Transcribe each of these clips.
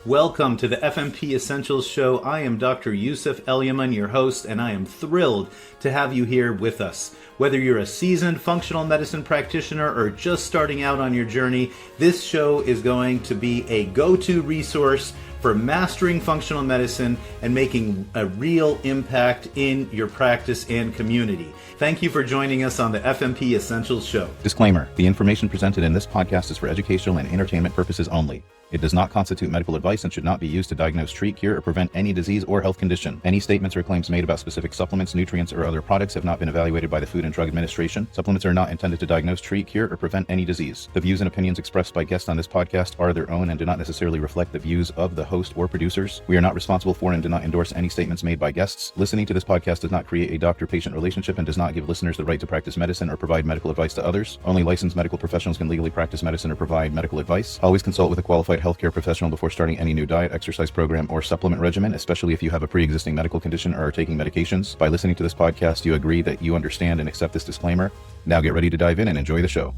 Welcome to the FMP Essentials Show. I am Dr. Yusuf Elyaman, your host, and I am thrilled to have you here with us. Whether you're a seasoned functional medicine practitioner or just starting out on your journey, this show is going to be a go-to resource for mastering functional medicine and making a real impact in your practice and community. Thank you for joining us on the FMP Essentials Show. Disclaimer: the information presented in this podcast is for educational and entertainment purposes only. It does not constitute medical advice and should not be used to diagnose, treat, cure, or prevent any disease or health condition. Any statements or claims made about specific supplements, nutrients, or other products have not been evaluated by the Food and Drug Administration. Supplements are not intended to diagnose, treat, cure, or prevent any disease. The views and opinions expressed by guests on this podcast are their own and do not necessarily reflect the views of the host or producers. We are not responsible for and do not endorse any statements made by guests. Listening to this podcast does not create a doctor-patient relationship and does not give listeners the right to practice medicine or provide medical advice to others. Only licensed medical professionals can legally practice medicine or provide medical advice. Always consult with a qualified healthcare professional before starting any new diet, exercise program, or supplement regimen, especially if you have a pre-existing medical condition or are taking medications. By listening to this podcast, you agree that you understand and accept this disclaimer. Now get ready to dive in and enjoy the show.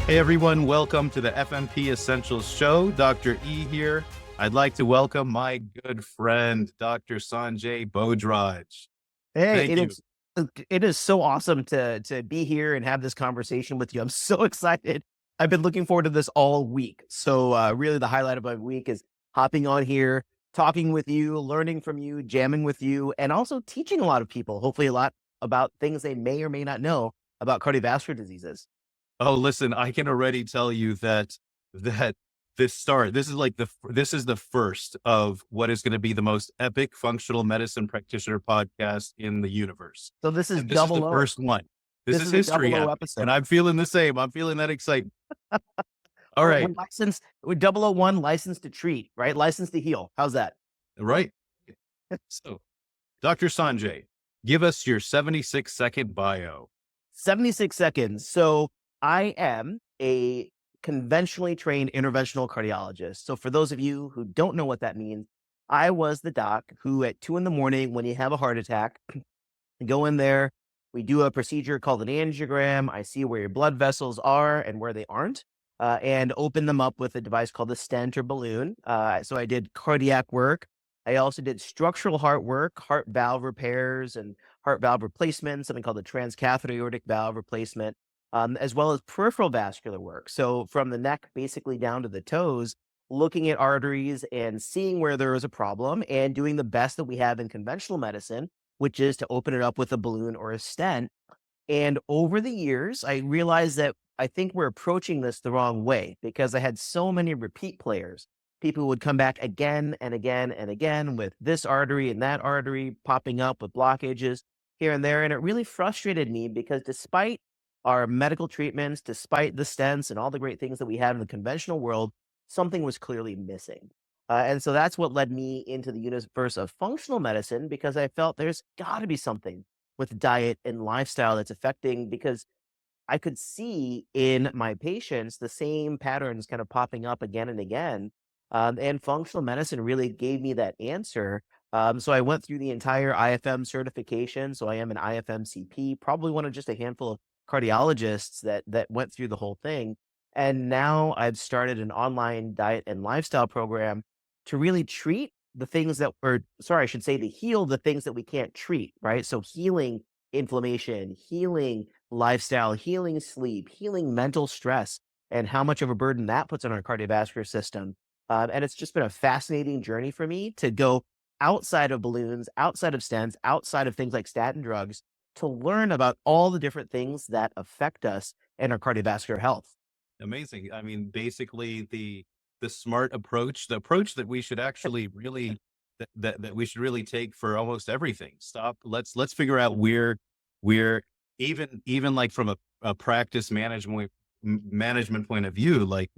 Hey everyone, welcome to the FMP Essentials Show. Dr. E here. I'd like to welcome my good friend, Dr. Sanjay Bhojraj. Hey, Thank you. it is so awesome to be here and have this conversation with you. I'm so excited. I've been looking forward to this all week. So really the highlight of my week is hopping on here, talking with you, learning from you, jamming with you, and also teaching a lot of people, hopefully a lot about things they may or may not know about cardiovascular diseases. Oh, listen, I can already tell you that this is the first of what is going to be the most epic functional medicine practitioner podcast in the universe. So this is And this is the double O. first one. This is a history double O happening, episode. and I'm feeling the same. I'm feeling that excitement. All right, We're licensed with 001, licensed to treat, right? Licensed to heal. How's that? right. So, Dr. Sanjay, give us your 76-second bio. 76 seconds. So I am a conventionally trained interventional cardiologist. So for those of you who don't know what that means, I was the doc who at 2 a.m, when you have a heart attack, go in there, we do a procedure called an angiogram. I see where your blood vessels are and where they aren't, and open them up with a device called a stent or balloon. So I did cardiac work. I also did structural heart work, heart valve repairs and heart valve replacement, something called the transcatheter aortic valve replacement, as well as peripheral vascular work. So from the neck basically down to the toes, looking at arteries and seeing where there is a problem and doing the best that we have in conventional medicine, which is to open it up with a balloon or a stent. And over the years, I realized that I think we're approaching this the wrong way because I had so many repeat players. People would come back again and again and again with this artery and that artery popping up with blockages here and there. And it really frustrated me because despite our medical treatments, despite the stents and all the great things that we have in the conventional world, something was clearly missing. And so that's what led me into the universe of functional medicine because I felt there's got to be something with diet and lifestyle that's affecting, because I could see in my patients the same patterns kind of popping up again and again. And functional medicine really gave me that answer. So I went through the entire IFM certification. So I am an IFM-CP, probably one of just a handful of cardiologists that went through the whole thing. And now I've started an online diet and lifestyle program to really treat the things that, I should say to heal the things that we can't treat, right? So healing inflammation, healing lifestyle, healing sleep, healing mental stress, and how much of a burden that puts on our cardiovascular system. And it's just been a fascinating journey for me to go outside of balloons, outside of stents, outside of things like statin drugs, to learn about all the different things that affect us and our cardiovascular health. Amazing. I mean, basically the smart approach, the approach that we should actually really that we should really take for almost everything. Let's figure out where we're even like from a practice management point of view, like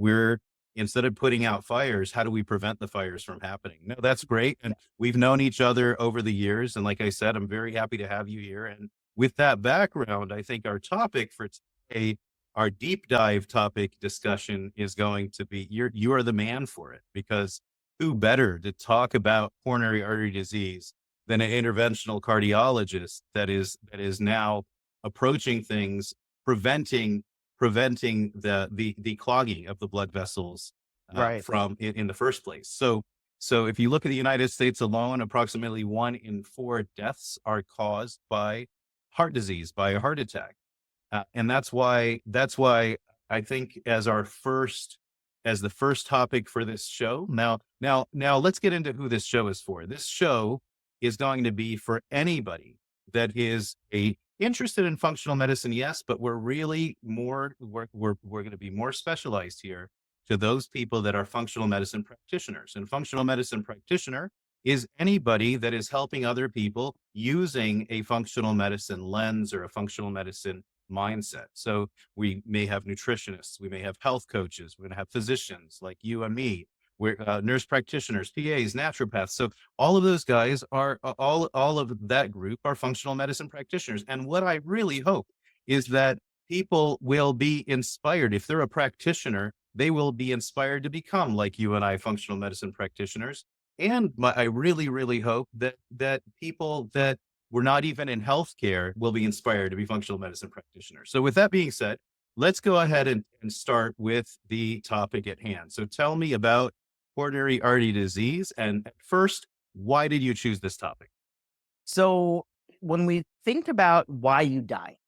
instead of putting out fires, how do we prevent the fires from happening? No, that's great. And we've known each other over the years. And like I said, I'm very happy to have you here. And with that background, I think our topic for today, our deep dive topic discussion is going to be, you are the man for it, because who better to talk about coronary artery disease than an interventional cardiologist that is now approaching things, preventing preventing the clogging of the blood vessels Right. from in the first place. So if you look at the United States alone, approximately 1 in 4 deaths are caused by heart disease, by a heart attack. And that's why I think as the first topic for this show. Now let's get into who this show is for. This show is going to be for anybody that is interested in functional medicine, yes, but we're going to be more specialized here to those people that are functional medicine practitioners. And functional medicine practitioner is anybody that is helping other people using a functional medicine lens or a functional medicine mindset. So we may have nutritionists, we may have health coaches, we're going to have physicians like you and me, we're nurse practitioners, PAs, naturopaths. So all of those guys are all of that group are functional medicine practitioners. And what I really hope is that people will be inspired. If they're a practitioner, they will be inspired to become like you and I, functional medicine practitioners. And I really, really hope that people that were not even in healthcare will be inspired to be functional medicine practitioners. So with that being said, let's go ahead and start with the topic at hand. So tell me about coronary artery disease. And first, why did you choose this topic? So when we think about why you die,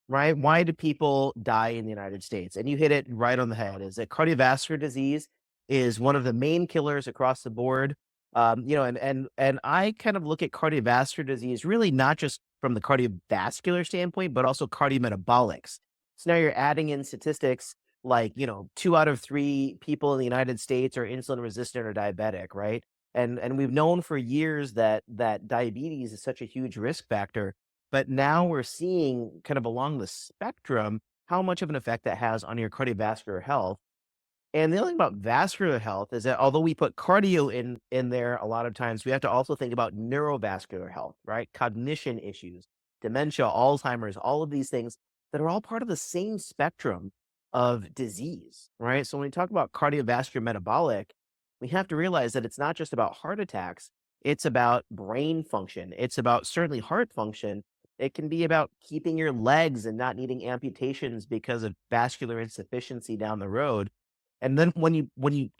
right? Why do people die in the United States? And you hit it right on the head, is that cardiovascular disease is one of the main killers across the board. And I kind of look at cardiovascular disease really not just from the cardiovascular standpoint, but also cardiometabolics. So now you're adding in statistics like, 2 out of 3 people in the United States are insulin resistant or diabetic, right? And we've known for years that diabetes is such a huge risk factor, but now we're seeing kind of along the spectrum how much of an effect that has on your cardiovascular health. And the other thing about vascular health is that although we put cardio in there a lot of times, we have to also think about neurovascular health, right? Cognition issues, dementia, Alzheimer's, all of these things that are all part of the same spectrum of disease, right? So when we talk about cardiovascular metabolic, we have to realize that it's not just about heart attacks, it's about brain function. It's about certainly heart function. It can be about keeping your legs and not needing amputations because of vascular insufficiency down the road. And then when you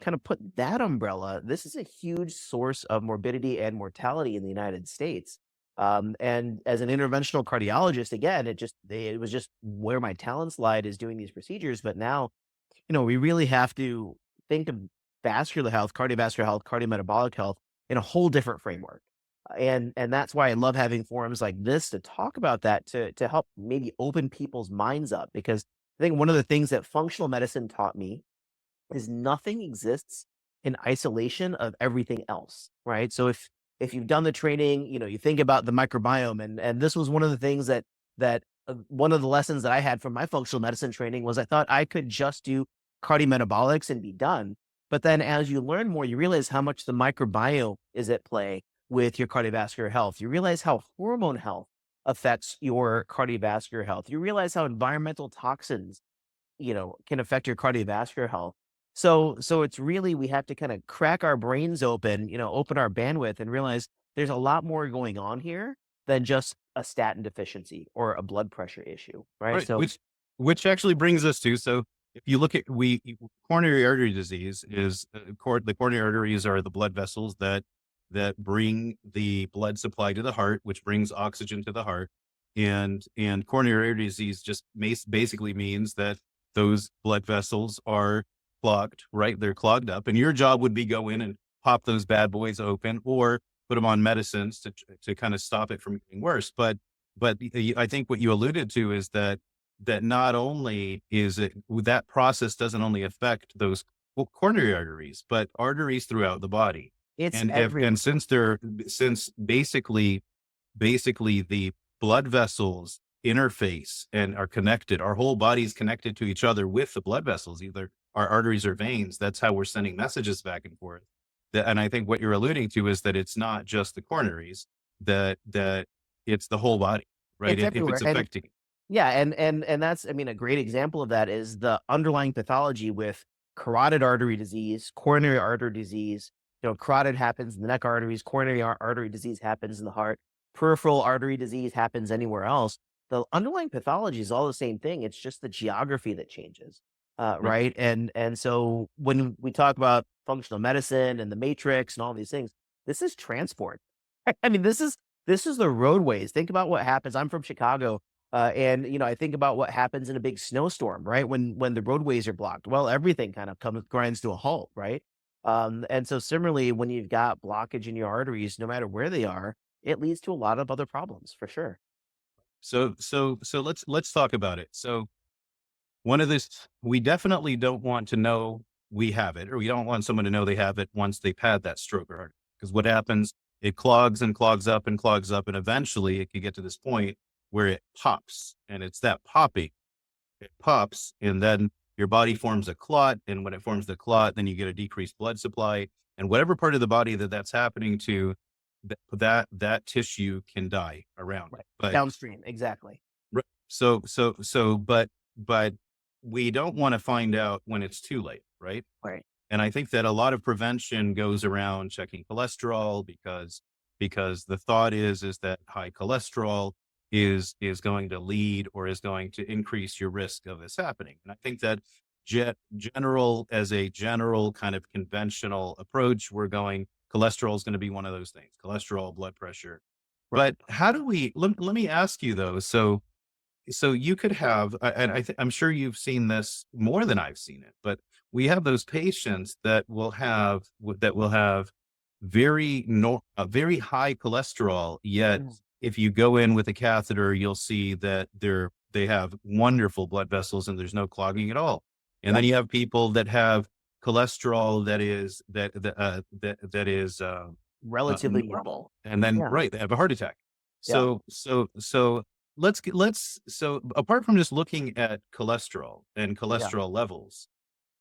kind of put that umbrella, this is a huge source of morbidity and mortality in the United States. And as an interventional cardiologist, again, it was just where my talents lied, is doing these procedures. But now, we really have to think of vascular health, cardiometabolic health in a whole different framework. And that's why I love having forums like this to talk about that, to help maybe open people's minds up. Because I think one of the things that functional medicine taught me is nothing exists in isolation of everything else, right? So if you've done the training, you think about the microbiome, and this was one of the things that one of the lessons that I had from my functional medicine training was I thought I could just do cardiometabolics and be done. But then as you learn more, you realize how much the microbiome is at play with your cardiovascular health. You realize how hormone health affects your cardiovascular health. You realize how environmental toxins, can affect your cardiovascular health. So it's really, we have to kind of crack our brains open, open our bandwidth and realize there's a lot more going on here than just a statin deficiency or a blood pressure issue, right? Right. So Which actually brings us to, so if you look at coronary artery disease is the coronary arteries are the blood vessels that bring the blood supply to the heart, which brings oxygen to the heart. And coronary artery disease just basically means that those blood vessels are clogged, right? They're clogged up, and your job would be go in and pop those bad boys open or put them on medicines to kind of stop it from getting worse. But I think what you alluded to is that not only is it, that process doesn't only affect those coronary arteries, but arteries throughout the body. it's And since basically the blood vessels interface and are connected, our whole body is connected to each other with the blood vessels, either our arteries or veins. That's how we're sending messages back and forth. And I think what you're alluding to is that it's not just the coronaries, that it's the whole body, right? it's If everywhere. it's And affecting. yeah, and that's, a great example of that is the underlying pathology with carotid artery disease, coronary artery disease. Carotid happens in the neck arteries, coronary artery disease happens in the heart, peripheral artery disease happens anywhere else. the underlying pathology is all the same thing. It's just the geography that changes, Right. right? And so when we talk about functional medicine and the matrix and all these things, this is transport. I mean, this is the roadways. Think about what happens. I'm from Chicago, and I think about what happens in a big snowstorm, right? When the roadways are blocked, well, everything kind of grinds to a halt, right? And so similarly, when you've got blockage in your arteries, no matter where they are, it leads to a lot of other problems for sure. So let's talk about it. So one of this, we definitely don't want to know we have it, or we don't want someone to know they have it once they've had that stroke or heart. Because what happens, it clogs and clogs up and clogs up, and eventually it can get to this point where it pops, and it's that popping. It pops, and then your body forms a clot, and when it forms the clot, then you get a decreased blood supply, and whatever part of the body that's happening to, that tissue can die around it. Right. But Downstream, exactly. Right. But we don't want to find out when it's too late, right? Right. And I think that a lot of prevention goes around checking cholesterol because the thought is that high cholesterol is going to lead or is going to increase your risk of this happening. And I think that as a general kind of conventional approach, we're going cholesterol is going to be one of those things, cholesterol, blood pressure. Right. But how do we, let me ask you though. So you could have, and I'm sure you've seen this more than I've seen it, but we have those patients that will have very high cholesterol. Yet, Mm. if you go in with a catheter, you'll see that they have wonderful blood vessels and there's no clogging at all. And then Yep. you have people that have cholesterol that is Relatively normal, normal. and then Yeah. right, they have a heart attack. Yeah. So so apart from just looking at cholesterol and Yeah. cholesterol levels,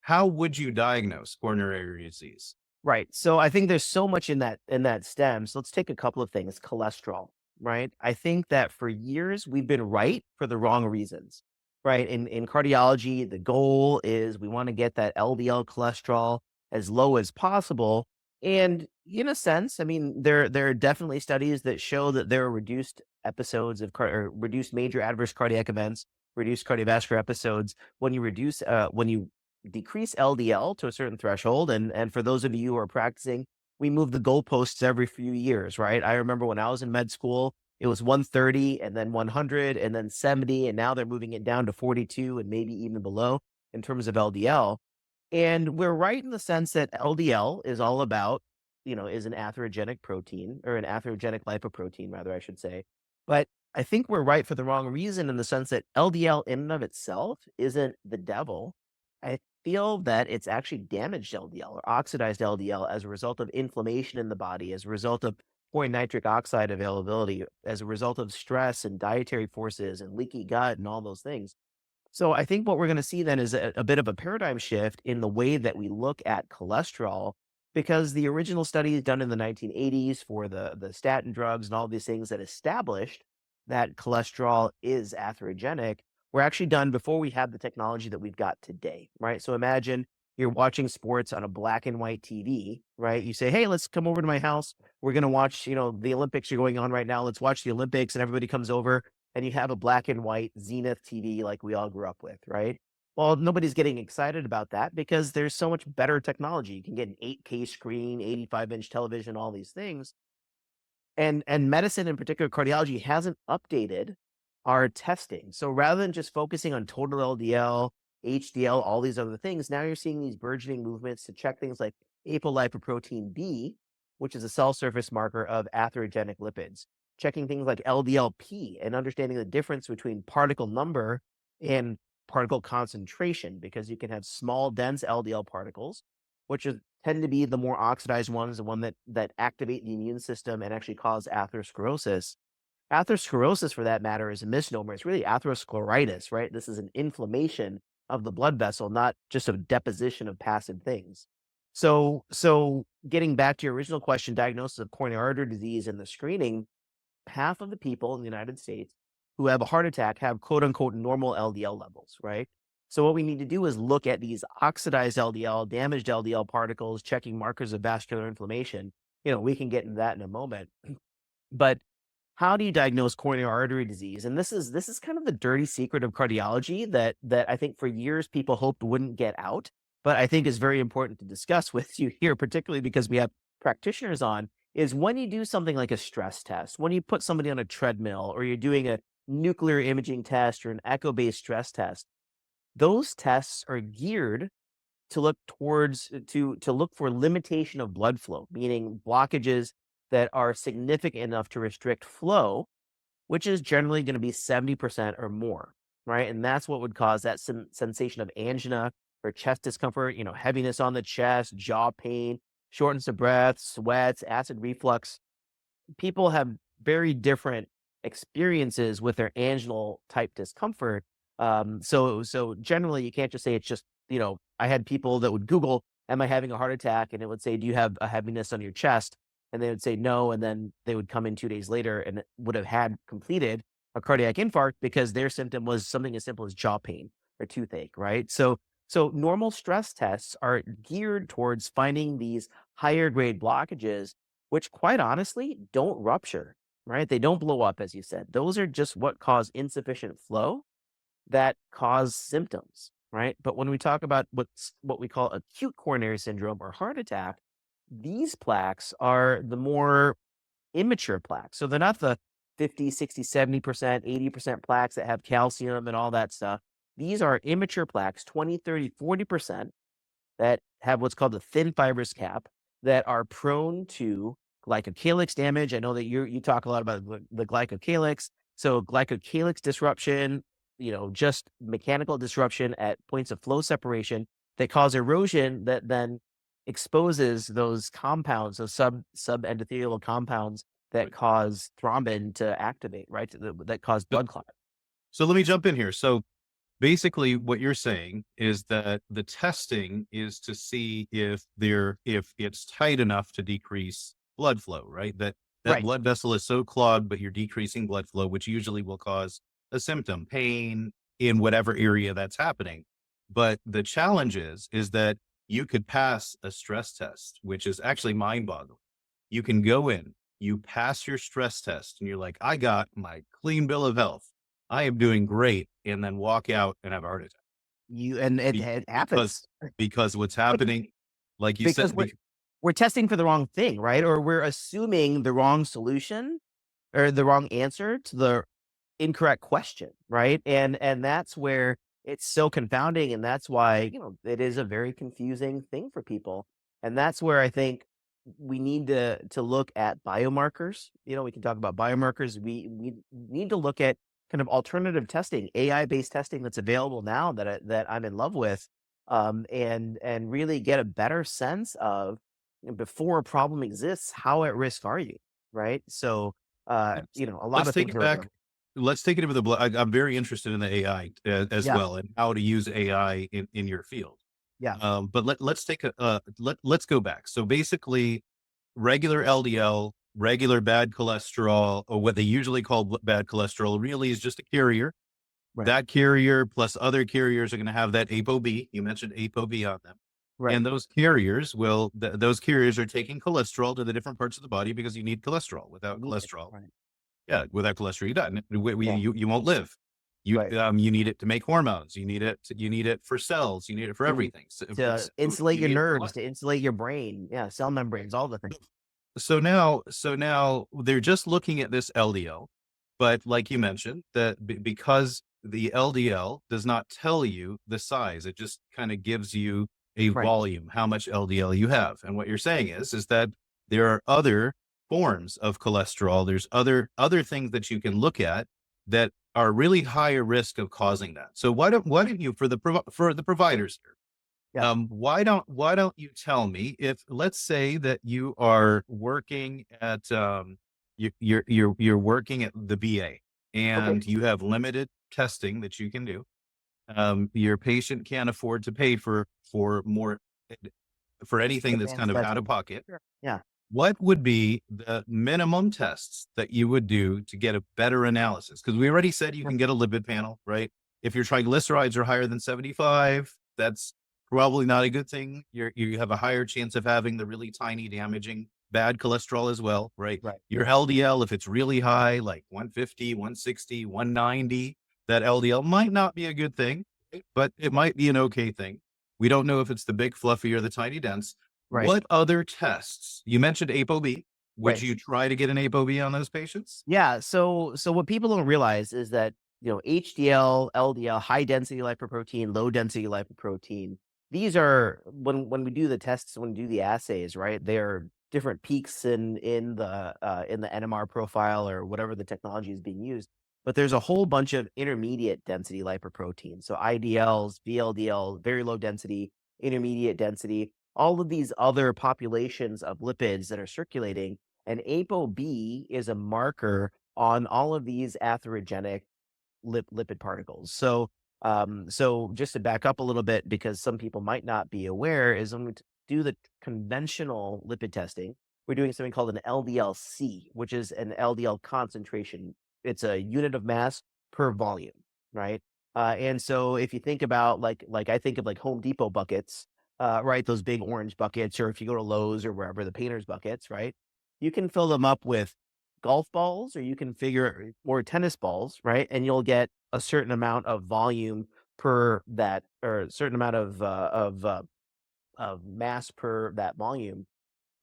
how would you diagnose coronary artery disease? Right. So I think there's so much in that stem. So let's take a couple of things. Cholesterol, right? I think that for years we've been right for the wrong reasons. Right. In cardiology, the goal is we want to get that LDL cholesterol as low as possible. And in a sense, I mean, there are definitely studies that show that there are reduced episodes of or reduced major adverse cardiac events, reduced cardiovascular episodes when you decrease LDL to a certain threshold. And for those of you who are practicing, we move the goalposts every few years, right? I remember when I was in med school, it was 130 and then 100 and then 70. And now they're moving it down to 42 and maybe even below in terms of LDL. And we're right in the sense that LDL is all about, is an atherogenic protein or an atherogenic lipoprotein, rather, I should say. But I think we're right for the wrong reason in the sense that LDL in and of itself isn't the devil. I feel that it's actually damaged LDL or oxidized LDL as a result of inflammation in the body, as a result of poor nitric oxide availability, as a result of stress and dietary forces and leaky gut and all those things. So I think what we're going to see then is a bit of a paradigm shift in the way that we look at cholesterol, because the original studies done in the 1980s for the statin drugs and all these things that established that cholesterol is atherogenic were actually done before we had the technology that we've got today, right? So imagine you're watching sports on a black and white TV, right? You say, "Hey, let's come over to my house. We're going to watch, the Olympics are going on right now. Let's watch the Olympics." And everybody comes over and you have a black and white Zenith TV like we all grew up with, right? Well, nobody's getting excited about that because there's so much better technology. You can get an 8K screen, 85-inch television, all these things. And medicine, in particular cardiology, hasn't updated our testing. So rather than just focusing on total LDL, HDL, all these other things, now you're seeing these burgeoning movements to check things like apolipoprotein B, which is a cell surface marker of atherogenic lipids, checking things like LDLP and understanding the difference between particle number and particle concentration, because you can have small, dense LDL particles, which tend to be the more oxidized ones, the one that activate the immune system and actually cause atherosclerosis. Atherosclerosis, for that matter, is a misnomer. It's really atheroscleritis, right? This is an inflammation of the blood vessel, not just a deposition of passive things. So getting back to your original question, diagnosis of coronary artery disease and the screening, half of the people in the United States who have a heart attack have quote unquote normal LDL levels, right? So what we need to do is look at these oxidized LDL, damaged LDL particles, checking markers of vascular inflammation. We can get into that in a moment. But how do you diagnose coronary artery disease? And this is kind of the dirty secret of cardiology that I think for years people hoped wouldn't get out, but I think is very important to discuss with you here, particularly because we have practitioners on, is when you do something like a stress test, when you put somebody on a treadmill, or you're doing a nuclear imaging test or an echo-based stress test, those tests are geared to look towards to look for limitation of blood flow, meaning blockages that are significant enough to restrict flow, which is generally going to be 70% or more, right? And that's what would cause that sensation of angina or chest discomfort, heaviness on the chest, jaw pain, shortness of breath, sweats, acid reflux. People have very different experiences with their anginal type discomfort. So generally you can't just say it's just, I had people that would Google, am I having a heart attack? And it would say, do you have a heaviness on your chest? And they would say no. And then they would come in 2 days later and would have had completed a cardiac infarct because their symptom was something as simple as jaw pain or toothache, right? So normal stress tests are geared towards finding these higher grade blockages, which quite honestly don't rupture, right? They don't blow up, as you said. Those are just what cause insufficient flow that cause symptoms, right? But when we talk about what we call acute coronary syndrome or heart attack, these plaques are the more immature plaques. So they're not the 50, 60, 70%, 80% plaques that have calcium and all that stuff. These are immature plaques, 20, 30, 40% that have what's called a thin fibrous cap that are prone to glycocalyx damage. I know that you talk a lot about the glycocalyx. So glycocalyx disruption, just mechanical disruption at points of flow separation that cause erosion that then exposes those compounds, those subendothelial compounds that cause thrombin to activate, right? That cause blood clot. So let me jump in here. So basically what you're saying is that the testing is to see if it's tight enough to decrease blood flow, right? That Right. blood vessel is so clogged, but you're decreasing blood flow, which usually will cause a symptom, pain in whatever area that's happening. But the challenge is that you could pass a stress test, which is actually mind-boggling. You can go in, you pass your stress test, and you're like, I got my clean bill of health. I am doing great, and then walk out and have a heart attack. And it happens Because what's happening, like you because said, we're testing for the wrong thing, right? Or we're assuming the wrong solution or the wrong answer to the incorrect question, right? And that's where it's so confounding, and that's why it is a very confusing thing for people. And that's where I think we need to look at biomarkers. We can talk about biomarkers. We need to look at kind of alternative testing, AI-based testing that's available now that I'm in love with, and really get a better sense of, before a problem exists, how at risk are you, right? So a lot let's of take things it back. Let's take it into the blood. I'm very interested in the AI as Yeah. well, and how to use AI in your field. Yeah. But let's take let's go back. So basically, regular LDL, regular bad cholesterol, or what they usually call bad cholesterol, really is just a carrier. Right. That carrier plus other carriers are going to have that ApoB. You mentioned ApoB on them. Right. And those carriers those carriers are taking cholesterol to the different parts of the body because you need cholesterol. Without cholesterol, Right. yeah, without cholesterol, you die. Yeah. You won't live. Right. You need it to make hormones. You need it for cells. You need it for everything. So, To insulate your need it for nerves, to insulate your brain. Yeah. Cell membranes, all the things. So now they're just looking at this LDL, but like you mentioned, that because the LDL does not tell you the size, it just kind of gives you a Right. volume, how much LDL you have. And what you're saying is that there are other forms of cholesterol. There's other things that you can look at that are really higher risk of causing that. So why don't you, for the providers here, Yeah. why don't you tell me, if let's say that you are working at you're working at the VA and you have limited testing that you can do. Your patient can't afford to pay for more for anything that's kind of out of pocket. Sure. Yeah. What would be the minimum tests that you would do to get a better analysis? Because we already said you can get a lipid panel, right? If your triglycerides are higher than 75, that's probably not a good thing. You have a higher chance of having the really tiny damaging bad cholesterol as well, right? Right. Your LDL, if it's really high, like 150, 160, 190, that LDL might not be a good thing, but it might be an okay thing. We don't know if it's the big fluffy or the tiny dense. Right. What other tests? You mentioned ApoB. Would Right. you try to get an ApoB on those patients? Yeah. So what people don't realize is that, HDL, LDL, high density lipoprotein, low density lipoprotein, these are when we do the tests, when we do the assays, right? They are different peaks in the NMR profile or whatever the technology is being used. But there's a whole bunch of intermediate density lipoproteins. So IDLs, VLDL, very low density, intermediate density, all of these other populations of lipids that are circulating. And ApoB is a marker on all of these atherogenic lipid particles. So just to back up a little bit, because some people might not be aware, is when we do the conventional lipid testing, we're doing something called an LDL-C, which is an LDL concentration. It's a unit of mass per volume, right? And so if you think about like I think of like Home Depot buckets, right? Those big orange buckets, or if you go to Lowe's or wherever, the painter's buckets, right? You can fill them up with golf balls, or you can figure or tennis balls, right? And you'll get a certain amount of volume per that, or a certain amount of mass per that volume.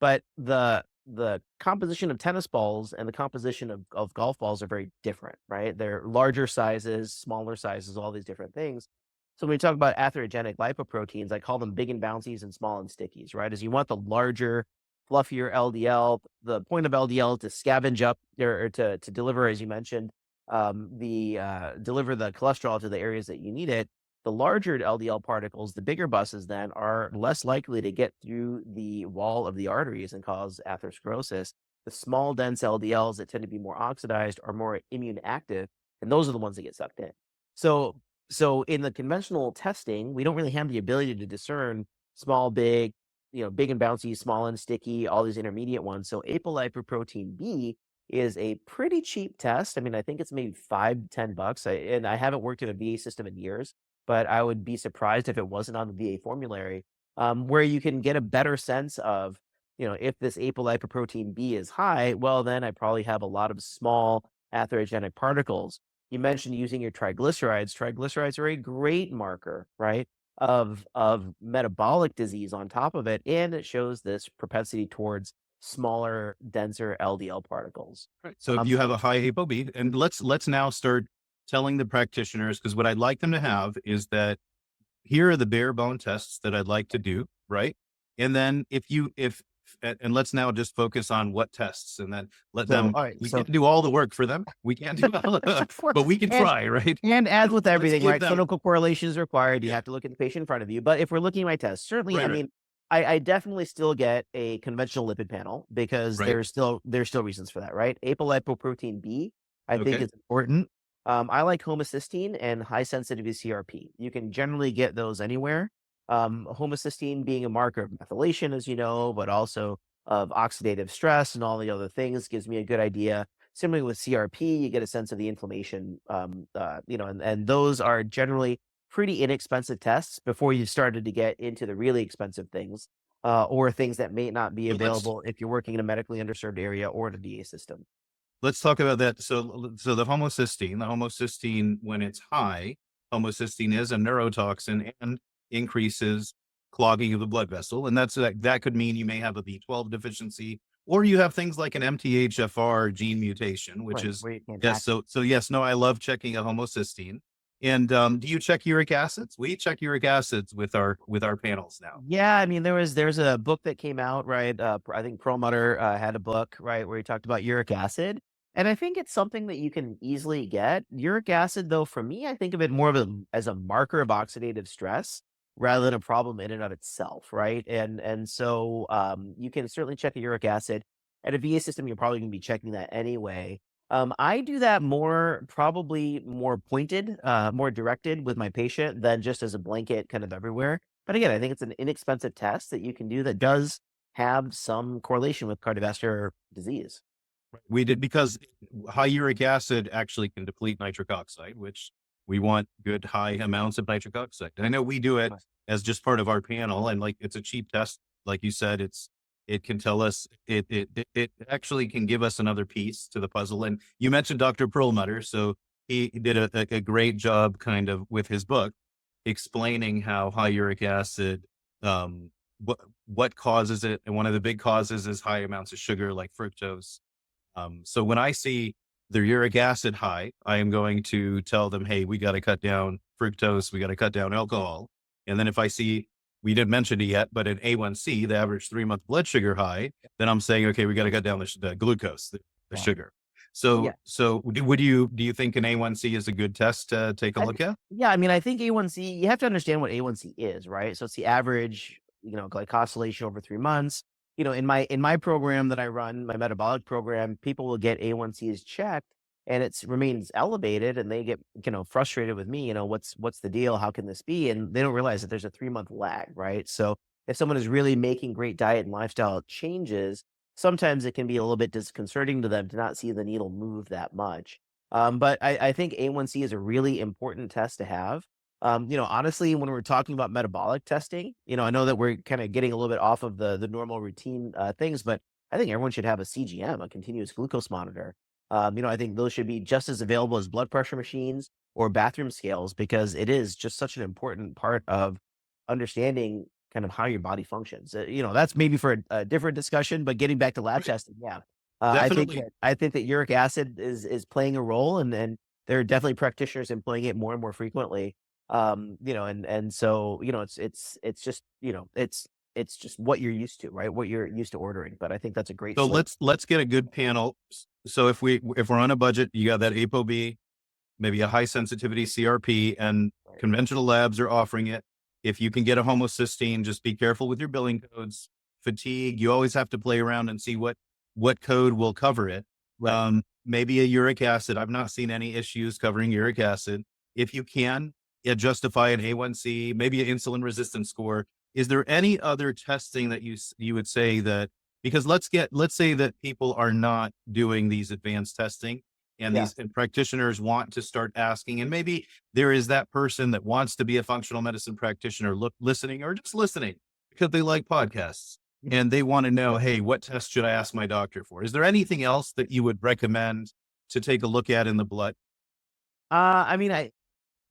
But the composition of tennis balls and the composition of golf balls are very different, right? They're larger sizes, smaller sizes, all these different things. So when we talk about atherogenic lipoproteins, I call them big and bouncies and small and stickies, right? Is you want the larger, fluffier LDL. The point of LDL to scavenge up or to deliver, as you mentioned, deliver the cholesterol to the areas that you need it. The larger LDL particles, the bigger buses then, are less likely to get through the wall of the arteries and cause atherosclerosis. The small, dense LDLs that tend to be more oxidized are more immune active, and those are the ones that get sucked in. So in the conventional testing, we don't really have the ability to discern small, big, big and bouncy, small and sticky, all these intermediate ones. So apolipoprotein B is a pretty cheap test. I mean, I think it's maybe $5-10. And I haven't worked in a VA system in years, but I would be surprised if it wasn't on the VA formulary, where you can get a better sense of, if this apolipoprotein B is high, well, then I probably have a lot of small atherogenic particles. You mentioned using your triglycerides. Triglycerides are a great marker, right, of metabolic disease on top of it, and it shows this propensity towards smaller, denser LDL particles. Right. So if you have a high ApoB, and let's now start telling the practitioners, because what I'd like them to have is that here are the bare bone tests that I'd like to do, right? And then and let's now just focus on what tests, and then let them. All right, We can't do all the work for them. We can't do all but we can try, right? And as with everything, give right? them- Clinical correlation is required. You Yeah. have to look at the patient in front of you. But if we're looking at my tests, certainly, Right, I right. mean, I definitely still get a conventional lipid panel, because Right. there's still reasons for that, right? Apolipoprotein B, I think, Okay. is important. I like homocysteine and high sensitivity CRP. You can generally get those anywhere. Homocysteine being a marker of methylation, as you know, but also of oxidative stress and all the other things, gives me a good idea. Similarly with CRP, you get a sense of the inflammation, and those are generally pretty inexpensive tests before you started to get into the really expensive things, or things that may not be Well, available if you're working in a medically underserved area or in a VA system. Let's talk about that. So the homocysteine, when it's high, homocysteine is a neurotoxin and increases clogging of the blood vessel. And that could mean you may have a B12 deficiency, or you have things like an MTHFR gene mutation, which Right, is, where you can't yes. So yes, no, I love checking a homocysteine. And do you check uric acids? We check uric acids with our panels now. Yeah, I mean, there's a book that came out, right? I think Perlmutter had a book, right, where he talked about uric acid, and I think it's something that you can easily get. Uric acid, though, for me, I think of it more as a marker of oxidative stress rather than a problem in and of itself, right? And so you can certainly check a uric acid. At a VA system, you're probably going to be checking that anyway. I do that probably more pointed, more directed with my patient than just as a blanket kind of everywhere. But again, I think it's an inexpensive test that you can do that does have some correlation with cardiovascular disease. We did, because high uric acid actually can deplete nitric oxide, which we want good high amounts of nitric oxide. And I know we do it as just part of our panel, and like it's a cheap test. Like you said, It can tell us, it actually can give us another piece to the puzzle. And you mentioned Dr. Perlmutter. So he did a great job kind of with his book explaining how high uric acid, um, what causes it. And one of the big causes is high amounts of sugar like fructose. So when I see their uric acid high, I am going to tell them, hey, we got to cut down fructose, we got to cut down alcohol. And then if I see, we didn't mention it yet, but an A1C, the average 3-month blood sugar high, then I'm saying, okay, we got to cut down the glucose, the Yeah. sugar. Yeah. So do you think an A1C is a good test to take a look at? Yeah, I mean, I think A1C, you have to understand what A1C is, right? So it's the average, glycosylation over 3 months. In my program that I run, my metabolic program, people will get A1Cs checked and it remains elevated and they get, frustrated with me, what's the deal? How can this be? And they don't realize that there's a 3-month lag, right? So if someone is really making great diet and lifestyle changes, sometimes it can be a little bit disconcerting to them to not see the needle move that much. But I think A1C is a really important test to have. Honestly, when we're talking about metabolic testing, I know that we're kind of getting a little bit off of the normal routine things, but I think everyone should have a CGM, a continuous glucose monitor. I think those should be just as available as blood pressure machines or bathroom scales because it is just such an important part of understanding kind of how your body functions. That's maybe for a different discussion, but getting back to lab Right. testing, yeah. Definitely. I think that uric acid is playing a role, and there are definitely practitioners employing it more and more frequently. And so it's just it's just what you're used to, right? What you're used to ordering. But I think that's a great So slate. let's get a good panel. So if we're on a budget, you got that ApoB, maybe a high sensitivity CRP, and Right. conventional labs are offering it. If you can get a homocysteine, just be careful with your billing codes. Fatigue, you always have to play around and see what code will cover it. Right. Maybe a uric acid. I've not seen any issues covering uric acid. If you can, justify an A1C, maybe an insulin resistance score. Is there any other testing that you would say that, because let's say that people are not doing these advanced testing and Yeah. these practitioners want to start asking, and maybe there is that person that wants to be a functional medicine practitioner listening or just listening because they like podcasts and they want to know, hey, what test should I ask my doctor for? Is there anything else that you would recommend to take a look at in the blood? I mean, I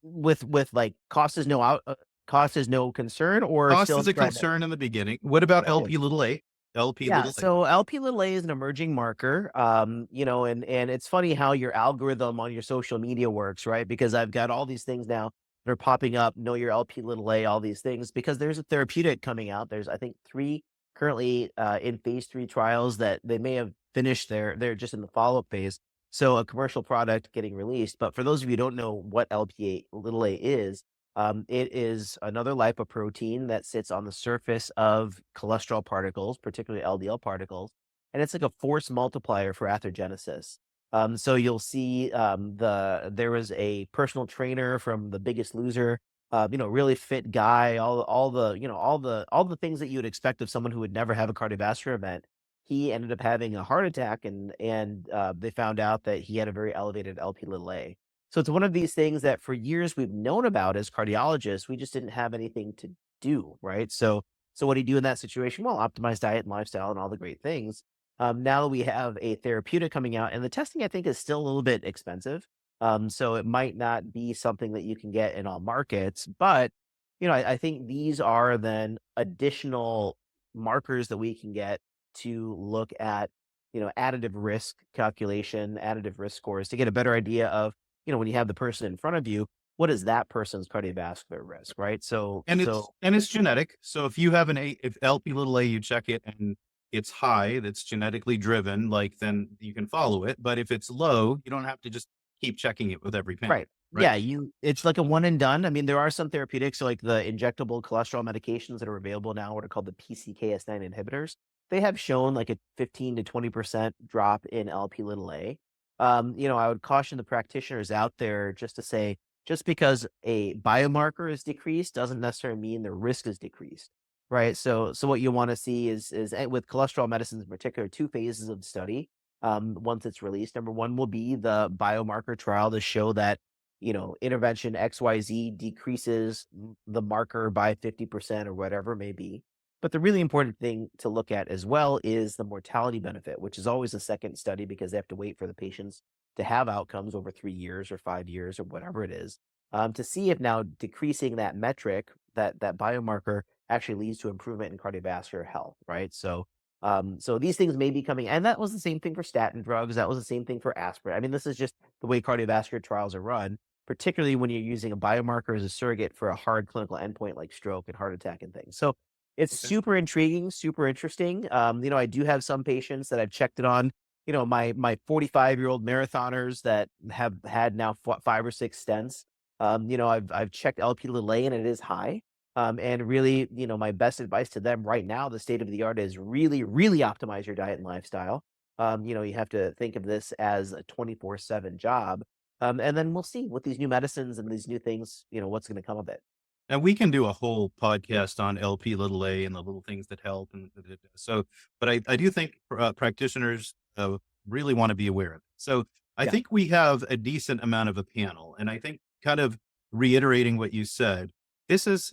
with like cost is no concern or Cost still is a trying to. concern in the beginning. What about Okay. LP little a? LP Yeah, little a. so LP little a is an emerging marker. And it's funny how your algorithm on your social media works, right? Because I've got all these things now that are popping up, know your LP little a, all these things, because there's a therapeutic coming out. There's, I think, 3 currently in phase 3 trials that they may have finished they're just in the follow-up phase. So a commercial product getting released. But for those of you who don't know what LP little a is, it is another lipoprotein that sits on the surface of cholesterol particles, particularly LDL particles, and it's like a force multiplier for atherogenesis. So you'll see there was a personal trainer from The Biggest Loser, really fit guy, all the things that you would expect of someone who would never have a cardiovascular event. He ended up having a heart attack, and they found out that he had a very elevated LP little a. So it's one of these things that for years we've known about as cardiologists, we just didn't have anything to do, right? So what do you do in that situation? Well, optimize diet and lifestyle and all the great things. Now that we have a therapeutic coming out, and the testing I think is still a little bit expensive. So it might not be something that you can get in all markets, but I think these are then additional markers that we can get to look at, additive risk calculation, additive risk scores to get a better idea of, when you have the person in front of you, what is that person's cardiovascular risk, right? So, And so it's genetic. So if you have if LP little a, you check it and it's high, that's genetically driven, like then you can follow it. But if it's low, you don't have to just keep checking it with every panel, right, right? yeah, it's like a one and done. I mean, there are some therapeutics, so like the injectable cholesterol medications that are available now, what are called the PCKS9 inhibitors. They have shown like a 15 to 20% drop in LP little a. I would caution the practitioners out there just to say, just because a biomarker is decreased doesn't necessarily mean the risk is decreased, right? So what you want to see is with cholesterol medicines in particular, 2 phases of the study. Once it's released, number 1 will be the biomarker trial to show that intervention XYZ decreases the marker by 50% or whatever it may be. But the really important thing to look at as well is the mortality benefit, which is always a second study because they have to wait for the patients to have outcomes over 3 years or 5 years or whatever it is, to see if now decreasing that metric, that biomarker, actually leads to improvement in cardiovascular health, right? So these things may be coming, and that was the same thing for statin drugs. That was the same thing for aspirin. I mean, this is just the way cardiovascular trials are run, particularly when you're using a biomarker as a surrogate for a hard clinical endpoint like stroke and heart attack and things. So it's Okay. super intriguing, super interesting. I do have some patients that I've checked it on. My 45-year-old marathoners that have had now 5 or 6 stents. I've checked LP(a) and it is high. And really, my best advice to them right now, the state of the art is really, really optimize your diet and lifestyle. You have to think of this as a 24/7 job. And then we'll see with these new medicines and these new things, what's going to come of it. And we can do a whole podcast on LP(a) and the little things that help. So, but I do think practitioners really want to be aware of it. So I Yeah. think we have a decent amount of a panel. And I think kind of reiterating what you said, this is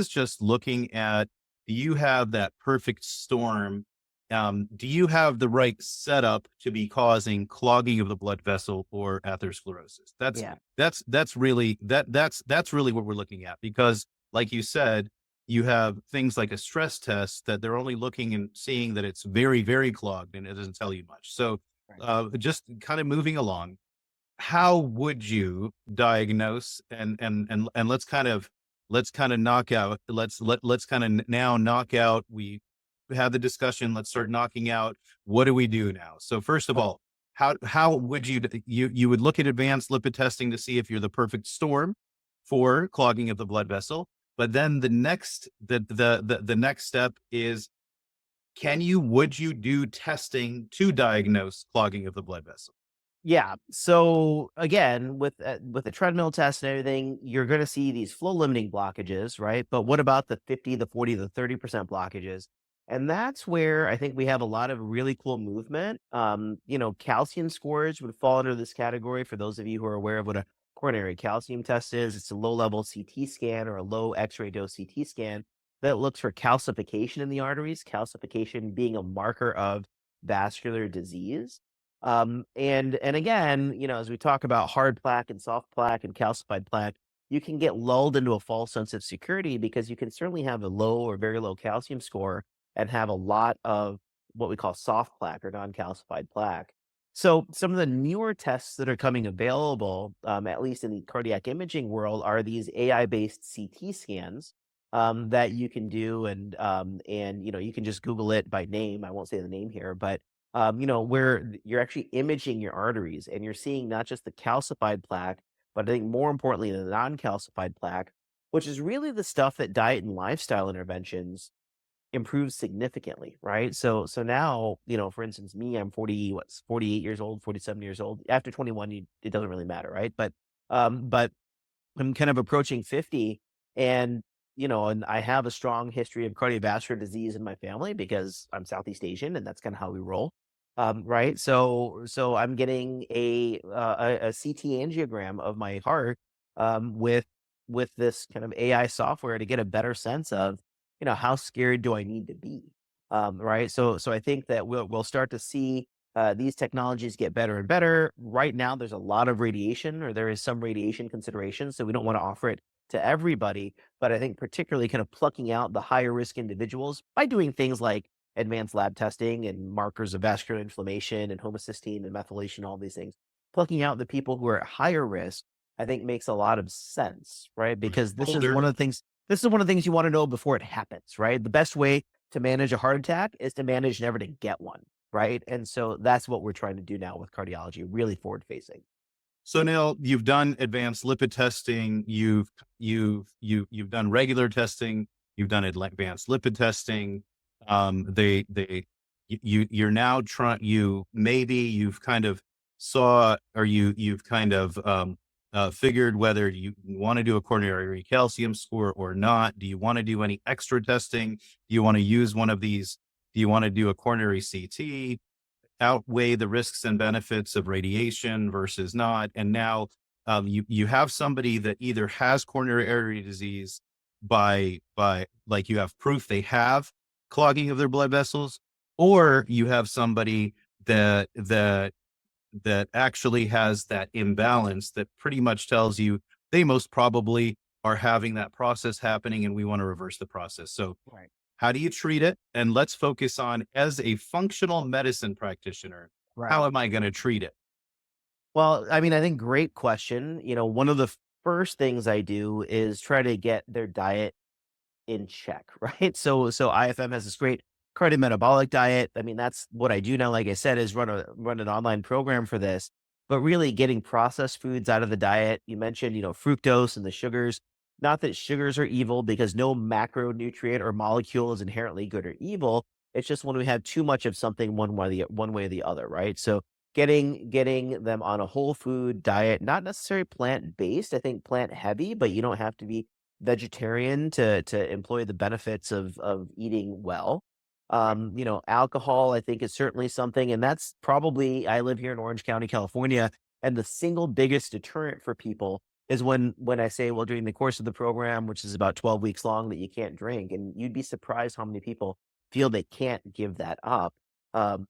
just looking at, do you have that perfect storm? Do you have the right setup to be causing clogging of the blood vessel or atherosclerosis? Yeah. That's really that's really what we're looking at, because like you said, you have things like a stress test that they're only looking and seeing that it's very, very clogged and it doesn't tell you much. So Right. just kind of moving along, how would you diagnose and let's kind of knock out, let's kind of now knock out, we had the discussion, let's start knocking out, what do we do now? So first of all, how would you would look at advanced lipid testing to see if you're the perfect storm for clogging of the blood vessel. But then the next step is, would you do testing to diagnose clogging of the blood vessel? Yeah. So again, with the treadmill test and everything, you're going to see these flow limiting blockages, right? But what about the 50, the 40, the 30% blockages? And that's where I think we have a lot of really cool movement. Calcium scores would fall under this category. For those of you who are aware of what a coronary calcium test is, it's a low level CT scan or a low X-ray dose CT scan that looks for calcification in the arteries, calcification being a marker of vascular disease. And again, as we talk about hard plaque and soft plaque and calcified plaque, you can get lulled into a false sense of security because you can certainly have a low or very low calcium score and have a lot of what we call soft plaque or non-calcified plaque. So some of the newer tests that are coming available, at least in the cardiac imaging world, are these AI-based CT scans that you can do, and you can just Google it by name. I won't say the name here, but where you're actually imaging your arteries and you're seeing not just the calcified plaque, but I think more importantly, the non-calcified plaque, which is really the stuff that diet and lifestyle interventions improve significantly, right? So now, for instance, me, I'm 48 years old, 47 years old. After 21, it doesn't really matter, right? But I'm kind of approaching 50, and and I have a strong history of cardiovascular disease in my family because I'm Southeast Asian and that's kind of how we roll. Right. So I'm getting a CT angiogram of my heart with this kind of AI software to get a better sense of, how scared do I need to be? Right. So I think that we'll start to see these technologies get better and better. Right now, there's a lot of radiation, or there is some radiation consideration, so we don't want to offer it to everybody. But I think particularly kind of plucking out the higher risk individuals by doing things like advanced lab testing and markers of vascular inflammation and homocysteine and methylation, all these things, plucking out the people who are at higher risk, I think makes a lot of sense, right? Because this is Older. one of the things. This is one of the things you want to know before it happens, right? The best way to manage a heart attack is to manage never to get one. Right. And so that's what we're trying to do now with cardiology, really forward facing. So now you've done advanced lipid testing, you've done regular testing, you've done advanced lipid testing. You're now trying, you've kind of saw, or you've kind of figured whether you want to do a coronary calcium score or not. Do you want to do any extra testing? Do you want to use one of these? Do you want to do a coronary CT? Outweigh the risks and benefits of radiation versus not. And now you have somebody that either has coronary artery disease, by like you have proof they have clogging of their blood vessels, or you have somebody that actually has that imbalance that pretty much tells you they most probably are having that process happening and we want to reverse the process. So Right. how do you treat it? And let's focus on, as a functional medicine practitioner, how Right. am I going to treat it? Well, I mean, I think great question. One of the first things I do is try to get their diet in check, right? So IFM has this great cardiometabolic diet. I mean, that's what I do now. Like I said, is run an online program for this, but really getting processed foods out of the diet. You mentioned, fructose and the sugars. Not that sugars are evil, because no macronutrient or molecule is inherently good or evil. It's just when we have too much of something one way or the other, right? So getting them on a whole food diet, not necessarily plant based. I think plant heavy, but you don't have to be vegetarian to employ the benefits of eating well. Alcohol, I think, is certainly something, and that's probably, I live here in Orange County, California, and the single biggest deterrent for people is when I say, well, during the course of the program, which is about 12 weeks long, that you can't drink, and you'd be surprised how many people feel they can't give that up. But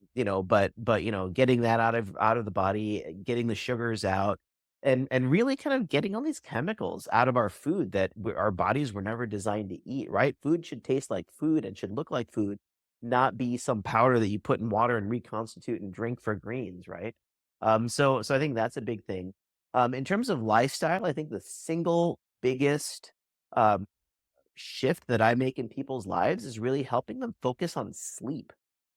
getting that out of the body, getting the sugars out, and really kind of getting all these chemicals out of our food that our bodies were never designed to eat, right? Food should taste like food and should look like food, not be some powder that you put in water and reconstitute and drink for greens, right? So I think that's a big thing. In terms of lifestyle, I think the single biggest um, shift that I make in people's lives is really helping them focus on sleep.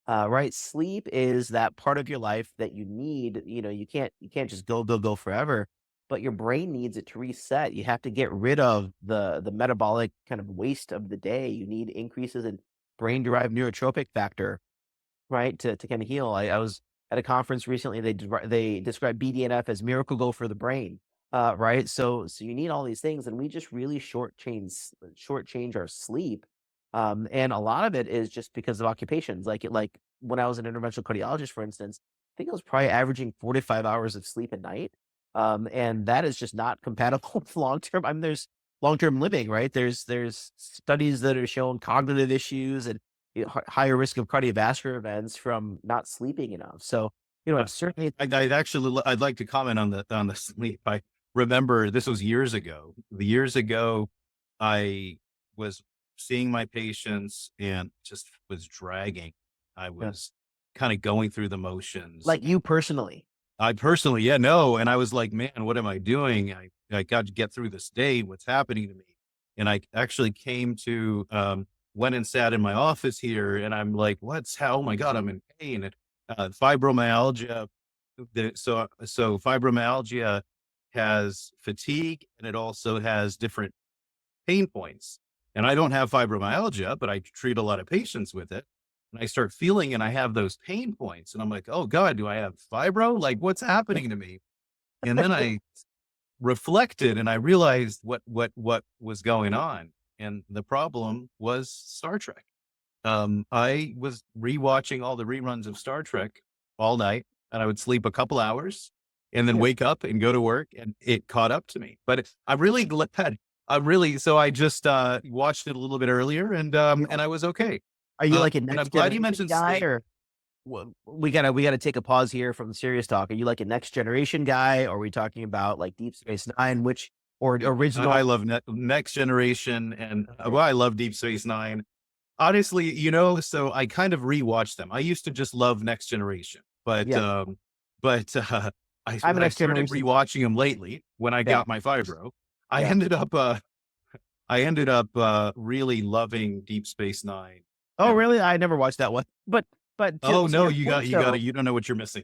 Right? Sleep is that part of your life that you need. You can't just go forever, but your brain needs it to reset. You have to get rid of the metabolic kind of waste of the day. You need increases in brain-derived neurotropic factor, right? To kind of heal. I was at a conference recently. They described BDNF as miracle go for the brain. Right. So you need all these things, and we just really shortchange our sleep. And a lot of it is just because of occupations. Like when I was an interventional cardiologist, for instance, I think I was probably averaging 4 to 5 hours of sleep a night. And that is just not compatible with long term. I mean, there's long term living, right? There's studies that have shown cognitive issues and higher risk of cardiovascular events from not sleeping enough. So it's certainly. I'd like to comment on the sleep. I remember this was years ago. The years ago, I was seeing my patients and just was dragging. I Yeah. was kind of going through the motions. Like you personally. I personally, yeah, no. And I was like, man, what am I doing? I got to get through this day. What's happening to me? And I actually came to, went and sat in my office here, and I'm like, oh my God, I'm in pain. And, fibromyalgia. So fibromyalgia has fatigue, and it also has different pain points. And I don't have fibromyalgia, but I treat a lot of patients with it. And I start feeling, and I have those pain points, and I'm like, oh God, do I have fibro? Like, what's happening to me? And then I reflected and I realized what was going on. And the problem was Star Trek. I was rewatching all the reruns of Star Trek all night, and I would sleep a couple hours and then Yeah. wake up and go to work, and it caught up to me. But I'm really glad. So I just watched it a little bit earlier, and I was okay. Are you like a And I'm next glad you generation mentioned guy, sleep. or we gotta take a pause here from the serious talk? Are you like a next generation guy, or are we talking about like Deep Space Nine, or original? I love Next Generation, and Okay. well, I love Deep Space Nine. Honestly, so I kind of rewatched them. I used to just love Next Generation, but Yeah, I'm a when I next started generation. rewatching them lately, when I Yeah, got my fibro, I yeah. ended up really loving Deep Space Nine. Oh, And really? I never watched that one. But to oh no, your point you got though, it. You don't know what you're missing.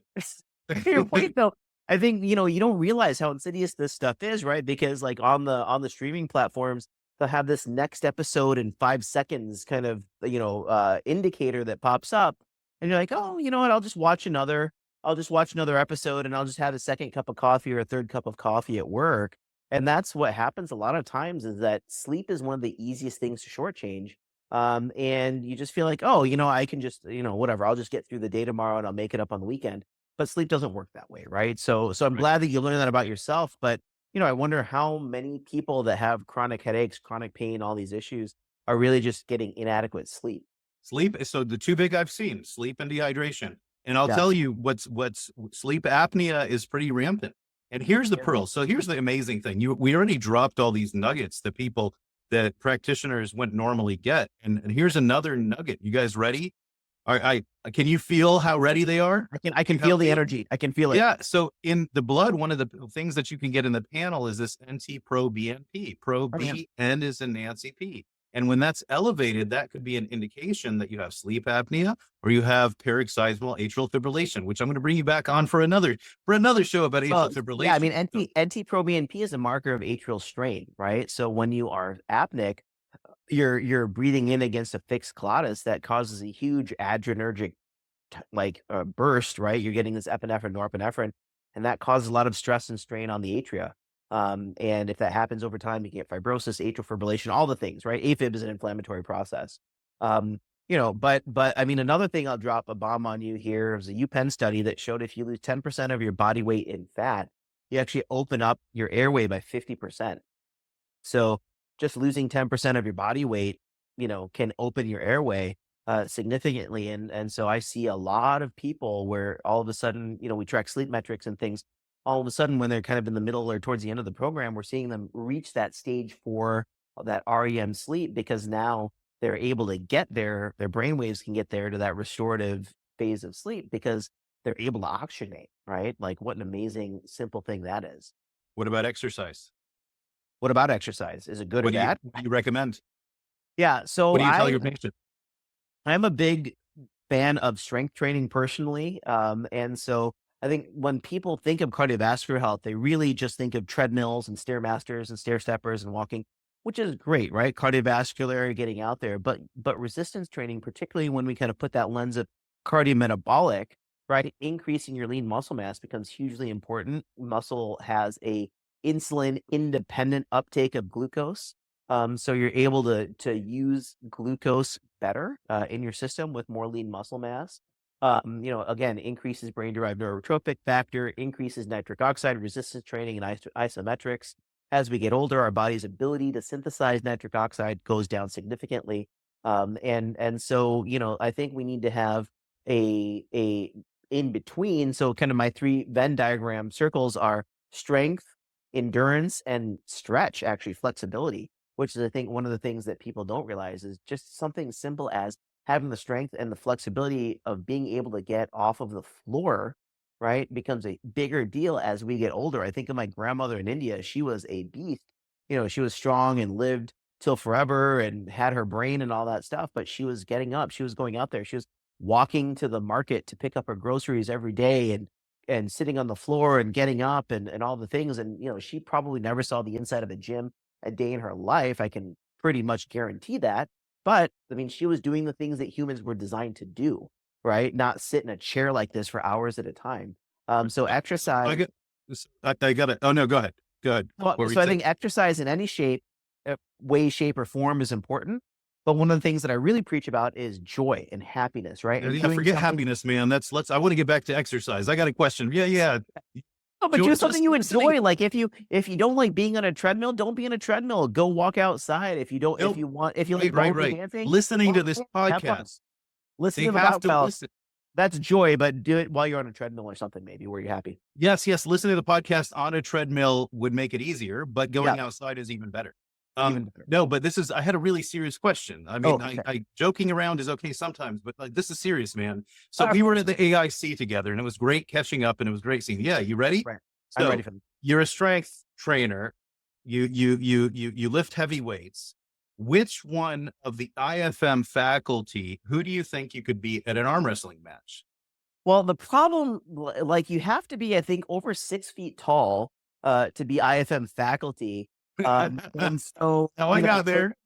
to your point though, I think you don't realize how insidious this stuff is, right? Because like on the streaming platforms, they'll have this next episode in 5 seconds kind of indicator that pops up, and you're like, oh, you know what? I'll just watch another episode, and I'll just have a second cup of coffee or a third cup of coffee at work. And that's what happens a lot of times, is that sleep is one of the easiest things to shortchange. And you just feel like, oh, I can just, whatever, I'll just get through the day tomorrow and I'll make it up on the weekend. But sleep doesn't work that way, right? So I'm Right. glad that you learned that about yourself. But I wonder how many people that have chronic headaches, chronic pain, all these issues are really just getting inadequate sleep. Sleep. So the two big I've seen, sleep and dehydration. And I'll Yeah. tell you what's sleep apnea is pretty rampant. And here's the Yeah. pearl. So here's the amazing thing. We already dropped all these nuggets that practitioners wouldn't normally get. And here's another nugget. You guys ready? Can you feel how ready they are? I can feel the energy. I can feel it. Yeah. So in the blood, one of the things that you can get in the panel is this NT-proBNP. Pro-B, N is in Nancy P. And when that's elevated, that could be an indication that you have sleep apnea or you have paroxysmal atrial fibrillation, which I'm going to bring you back on for another show about atrial fibrillation. Yeah, I mean, NT-proBNP is a marker of atrial strain, right? So when you are apneic, you're breathing in against a fixed glottis that causes a huge adrenergic burst, right? You're getting this epinephrine, norepinephrine, and that causes a lot of stress and strain on the atria. And if that happens over time, you can get fibrosis, atrial fibrillation, all the things, right? AFib is an inflammatory process. But I mean, another thing I'll drop a bomb on you here is a UPenn study that showed if you lose 10% of your body weight in fat, you actually open up your airway by 50%. So just losing 10% of your body weight, can open your airway significantly. And so I see a lot of people where all of a sudden, we track sleep metrics and things. All of a sudden, when they're kind of in the middle or towards the end of the program, we're seeing them reach that stage 4 of that REM sleep because now they're able to get there. Their brain waves can get there to that restorative phase of sleep because they're able to oxygenate, right? Like what an amazing, simple thing that is. What about exercise? What about exercise? Is it good or bad? What do you recommend? Yeah. So what do you tell your patient? I'm a big fan of strength training personally. And so I think when people think of cardiovascular health, they really just think of treadmills and stairmasters and stair steppers and walking, which is great, right? Cardiovascular, getting out there, but resistance training, particularly when we kind of put that lens of cardiometabolic, right? Increasing your lean muscle mass becomes hugely important. Muscle has a insulin independent uptake of glucose. So you're able to use glucose better in your system with more lean muscle mass. Again, increases brain-derived neurotrophic factor, increases nitric oxide resistance training and isometrics. As we get older, our body's ability to synthesize nitric oxide goes down significantly. And so, I think we need to have a in between. So kind of my 3 Venn diagram circles are strength, endurance, and stretch, actually flexibility, which is, I think, one of the things that people don't realize is just something simple as having the strength and the flexibility of being able to get off of the floor, right, becomes a bigger deal as we get older. I think of my grandmother in India. She was a beast. She was strong and lived till forever and had her brain and all that stuff, but she was getting up. She was going out there. She was walking to the market to pick up her groceries every day and sitting on the floor and getting up and all the things. And, she probably never saw the inside of a gym a day in her life. I can pretty much guarantee that. But I mean, she was doing the things that humans were designed to do, right? Not sit in a chair like this for hours at a time. So exercise. I got it. Oh no, go ahead. Go ahead. Well, so I think exercise in any shape, way, shape, or form is important. But one of the things that I really preach about is joy and happiness, right? And forget happiness, man. I want to get back to exercise. I got a question. Yeah. No, but do something you enjoy. Like if you don't like being on a treadmill, don't be on a treadmill. Go walk outside. If you don't, if you like dancing, listening to this podcast, listen to the podcast. That's joy, but do it while you're on a treadmill or something, maybe where you're happy. Yes. Listening to the podcast on a treadmill would make it easier, but going outside is even better. No, but I had a really serious question. I mean, I joking around is okay sometimes, but like, this is serious, man. So we were at the AIC together and it was great catching up and it was great seeing you. Yeah. You ready? Right. So I'm ready for them. You're a strength trainer. You lift heavy weights. Which one of the IFM faculty, who do you think you could beat at an arm wrestling match? Well, the problem, like you have to be, I think, over 6 feet tall to be IFM faculty. And so I got there.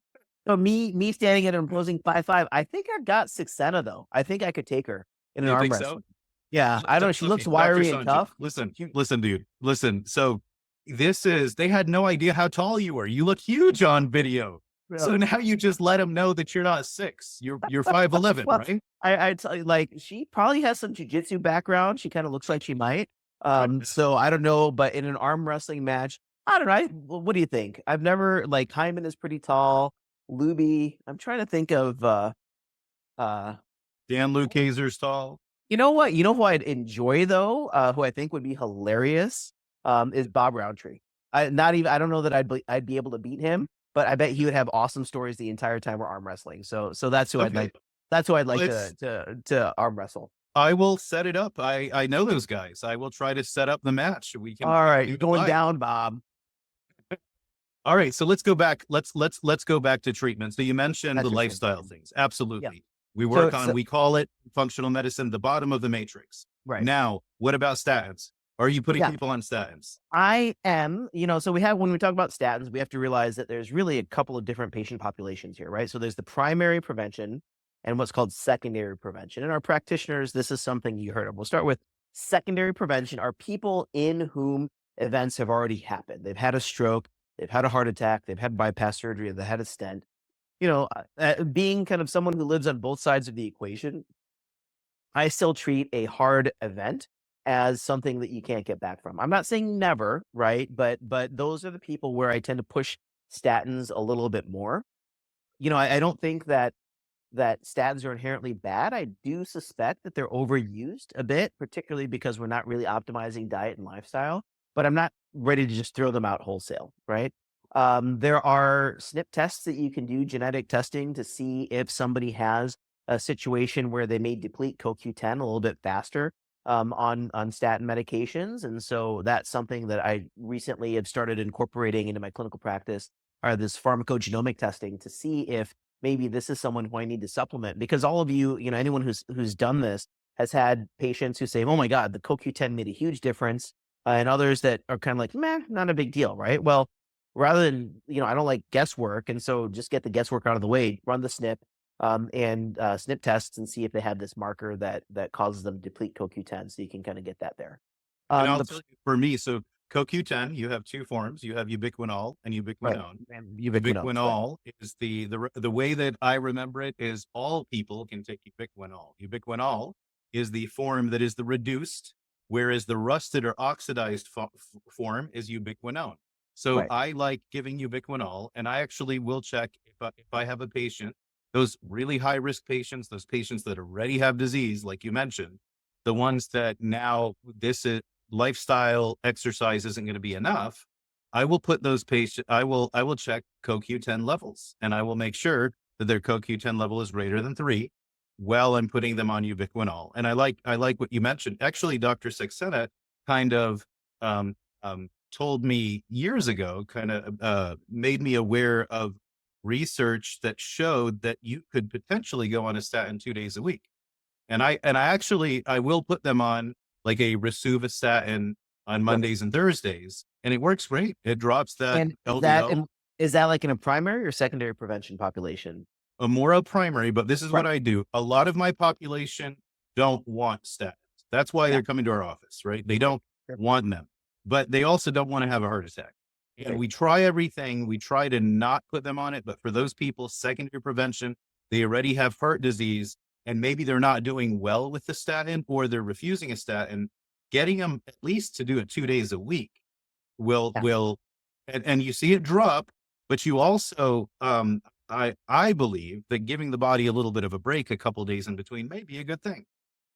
So me standing at an imposing 5'5", I think I've got Saxena though. I think I could take her in an arm wrestle. So? Yeah, I don't know. She looks wiry and tough. Listen, dude. Listen. So they had no idea how tall you were. You look huge on video. Yeah. So now you just let them know that you're not 6. You're 5'11", well, right? I tell you, like, she probably has some jiu-jitsu background. She kind of looks like she might. So I don't know, but in an arm wrestling match, I don't know. What do you think? I've never like Hyman is pretty tall. Luby. I'm trying to think of uh Dan Lucas's tall. you know what? You know who I'd enjoy though, who I think would be hilarious, is Bob Roundtree. I don't know that I'd be able to beat him, but I bet he would have awesome stories the entire time we're arm wrestling. So that's who I'd Okay. like. That's who I'd Well, like it's to arm wrestle. I will set it up. I know those guys. I will try to set up the match. All We can right, do you're it going live. down, Bob. All right, so let's go back. Let's go back to treatment. So you mentioned That's the your lifestyle treatment. things. Yeah. Absolutely. We So, work on, so we call it functional medicine, the bottom of the matrix. right. Now, what about statins? Are you putting Yeah. people on statins? I am, so when we talk about statins, we have to realize that there's really a couple of different patient populations here, right? So there's the primary prevention and what's called secondary prevention. And our practitioners, this is something you heard of. We'll start with secondary prevention are people in whom events have already happened. They've had a stroke, they've had a heart attack, they've had bypass surgery, they've had a stent. Being kind of someone who lives on both sides of the equation, I still treat a hard event as something that you can't get back from. I'm not saying never, right? But those are the people where I tend to push statins a little bit more. I don't think that statins are inherently bad. I do suspect that they're overused a bit, particularly because we're not really optimizing diet and lifestyle. But I'm not ready to just throw them out wholesale, right? There are SNP tests that you can do, genetic testing, to see if somebody has a situation where they may deplete CoQ10 a little bit faster on statin medications. And so that's something that I recently have started incorporating into my clinical practice, are this pharmacogenomic testing to see if maybe this is someone who I need to supplement. Because all of you, anyone who's done this has had patients who say, "Oh my God, the CoQ10 made a huge difference," and others that are kind of like, "Meh, not a big deal," right? Well, rather than, I don't like guesswork, and so just get the guesswork out of the way, run the SNP and SNP tests and see if they have this marker that causes them to deplete CoQ10, so you can kind of get that there. And I'll The tell you, for me, so CoQ10, you have two forms. You have ubiquinol and right, ubiquinone. and ubiquinone, right, Ubiquinol is the way that I remember it is all people can take ubiquinol. Ubiquinol is the form that is the reduced, whereas the rusted or oxidized form is ubiquinone. So right, I like giving ubiquinol, and I actually will check if I have a patient, those really high risk patients, those patients that already have disease, like you mentioned, the ones that now this is lifestyle exercise isn't going to be enough. I will put those patients, I will check CoQ10 levels, and I will make sure that their CoQ10 level is greater than 3 while I'm putting them on ubiquinol. And I like what you mentioned. Actually, Dr. Saxena kind of um, told me years ago, kind of made me aware of research that showed that you could potentially go on a statin 2 days a week. And I will put them on like a rosuvastatin on right. Mondays and Thursdays, and it works great. It drops that And LDL. is that like in a primary or secondary prevention population? A more a primary, but this is Right. what I do. A lot of my population don't want statins. That's why Yeah. they're coming to our office, right? They don't Sure. want them, but they also don't want to have a heart attack. And Right. we try everything. We try to not put them on it, but for those people, secondary prevention, they already have heart disease, and maybe they're not doing well with the statin or they're refusing a statin. Getting them at least to do it 2 days a week will Yeah. will and you see it drop, but you also I believe that giving the body a little bit of a break a couple days in between may be a good thing.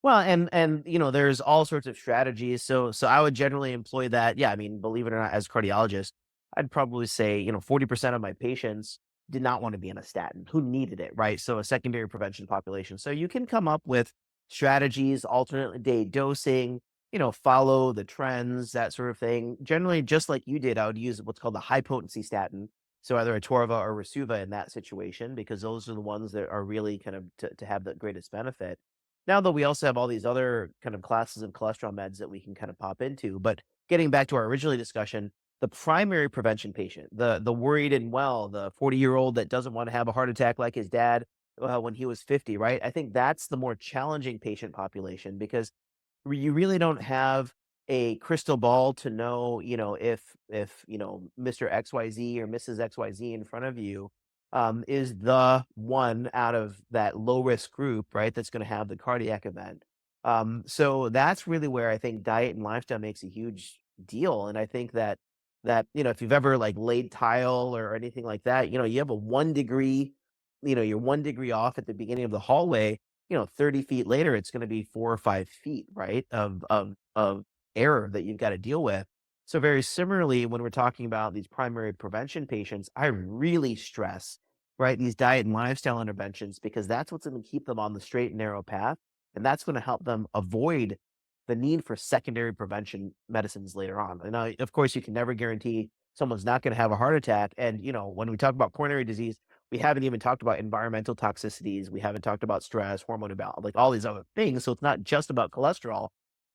Well, and there's all sorts of strategies. So I would generally employ that. Yeah, I mean, believe it or not, as a cardiologist, I'd probably say 40% of my patients did not want to be on a statin, who needed it, right? So a secondary prevention population. So you can come up with strategies, alternate day dosing, follow the trends, that sort of thing. Generally, just like you did, I would use what's called a high potency statin. So either a Torva or Rasuva in that situation, because those are the ones that are really kind of to have the greatest benefit. Now, though, we also have all these other kind of classes of cholesterol meds that we can kind of pop into. But getting back to our original discussion, the primary prevention patient, the worried and well, the 40-year-old that doesn't want to have a heart attack like his dad when he was 50, right? I think that's the more challenging patient population, because you really don't have a crystal ball to know, if Mr. XYZ or Mrs. XYZ in front of you is the one out of that low risk group, right? That's going to have the cardiac event. So that's really where I think diet and lifestyle makes a huge deal. And I think that that, if you've ever like laid tile or anything like that, you have a 1 degree, you're 1 degree off at the beginning of the hallway, 30 feet later, it's going to be 4 or 5 feet, right, of error that you've got to deal with. So very similarly, when we're talking about these primary prevention patients, I really stress, right, these diet and lifestyle interventions, because that's what's going to keep them on the straight and narrow path. And that's going to help them avoid the need for secondary prevention medicines later on. And of course, you can never guarantee someone's not going to have a heart attack. And, when we talk about coronary disease, we haven't even talked about environmental toxicities. We haven't talked about stress, hormone imbalance, like all these other things. So it's not just about cholesterol,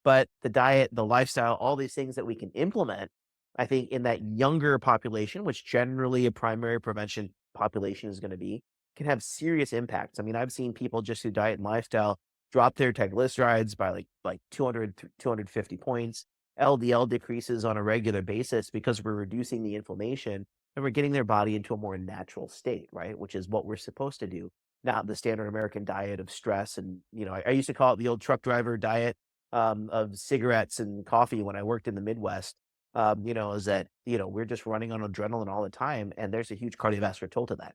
but the diet, the lifestyle, all these things that we can implement, I think, in that younger population, which generally a primary prevention population is going to be, can have serious impacts. I mean, I've seen people just through diet and lifestyle drop their triglycerides by like 200, 250 points. LDL decreases on a regular basis because we're reducing the inflammation and we're getting their body into a more natural state, right? Which is what we're supposed to do, not the standard American diet of stress. And, I used to call it the old truck driver diet of cigarettes and coffee when I worked in the Midwest. Is that, we're just running on adrenaline all the time. And there's a huge cardiovascular toll to that.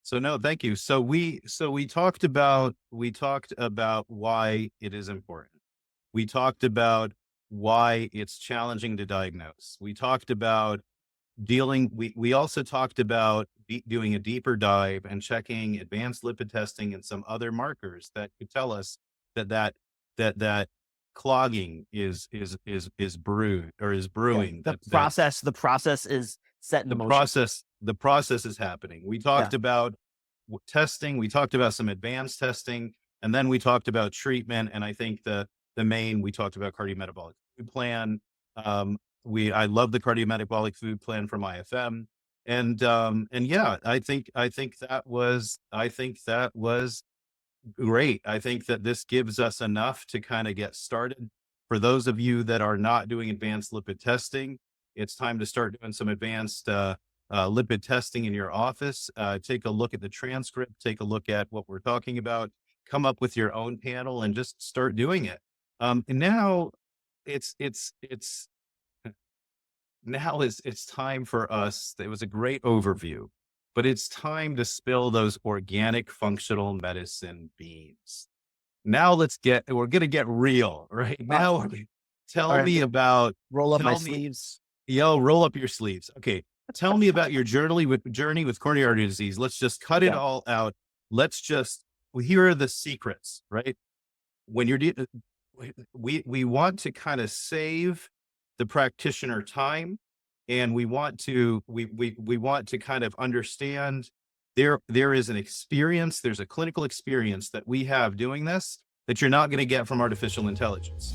So no, thank you. So we talked about why it is important. We talked about why it's challenging to diagnose. We talked about we also talked about doing a deeper dive and checking advanced lipid testing and some other markers that could tell us that clogging is brewing. Yeah. The process is set in motion. The process is happening. We talked about testing. We talked about some advanced testing, and then we talked about treatment. And I think we talked about cardiometabolic food plan. I love the cardiometabolic food plan from IFM. And yeah, I think that was great. I think that this gives us enough to kind of get started. For those of you that are not doing advanced lipid testing, it's time to start doing some advanced lipid testing in your office. Take a look at the transcript, take a look at what we're talking about, come up with your own panel and just start doing it. And now it's time for us. It was a great overview, but it's time to spill those organic functional medicine beans. Now we're going to get real, right? Now tell me about, roll up my sleeves. Roll up your sleeves. Okay. Tell me about your journey with coronary artery disease. Let's just cut it all out. Here are the secrets, right? When we want to kind of save the practitioner time, and we want to kind of understand there is an experience, there's a clinical experience that we have doing this that you're not going to get from artificial intelligence.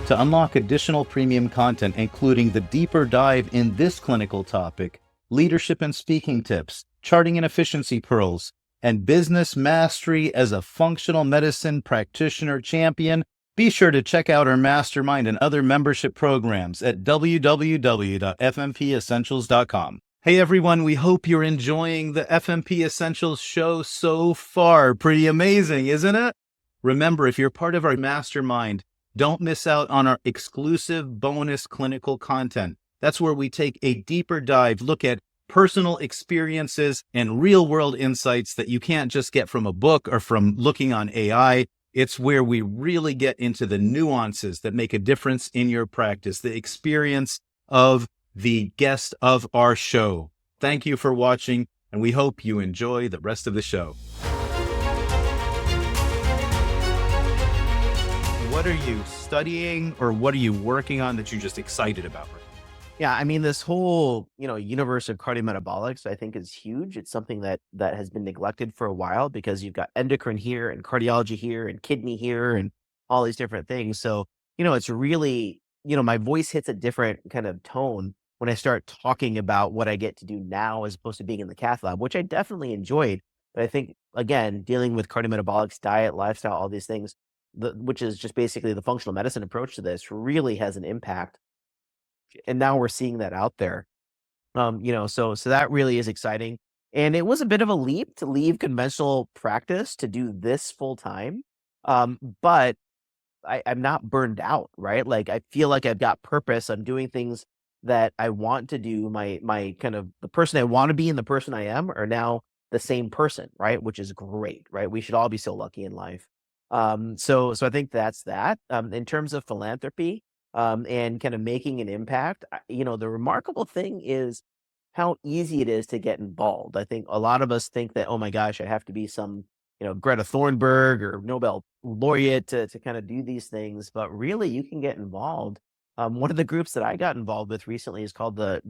To unlock additional premium content, including the deeper dive in this clinical topic, leadership and speaking tips, charting and efficiency pearls, and business mastery as a functional medicine practitioner champion, be sure to check out our mastermind and other membership programs at www.fmpessentials.com. Hey everyone, we hope you're enjoying the FMP Essentials show so far. Pretty amazing, isn't it? Remember, if you're part of our mastermind, don't miss out on our exclusive bonus clinical content. That's where we take a deeper dive, look at personal experiences and real-world insights that you can't just get from a book or from looking on AI. It's where we really get into the nuances that make a difference in your practice, the experience of the guest of our show. Thank you for watching, and we hope you enjoy the rest of the show. What are you studying or what are you working on that you're just excited about? Yeah, I mean, this whole, universe of cardiometabolics, I think is huge. It's something that has been neglected for a while because you've got endocrine here and cardiology here and kidney here and all these different things. So, it's really, my voice hits a different kind of tone when I start talking about what I get to do now as opposed to being in the cath lab, which I definitely enjoyed. But I think, again, dealing with cardiometabolics, diet, lifestyle, all these things, which is just basically the functional medicine approach to this, really has an impact. And now we're seeing that out there. So that really is exciting. And it was a bit of a leap to leave conventional practice to do this full time. But I'm not burned out, right? Like I feel like I've got purpose. I'm doing things that I want to do. My kind of the person I want to be and the person I am are now the same person, right? Which is great, right? We should all be so lucky in life. So I think that's that. In terms of philanthropy, and kind of making an impact, the remarkable thing is how easy it is to get involved. I think a lot of us think that, oh my gosh, I have to be some, Greta Thunberg or Nobel laureate to kind of do these things, but really you can get involved. One of the groups that I got involved with recently is called the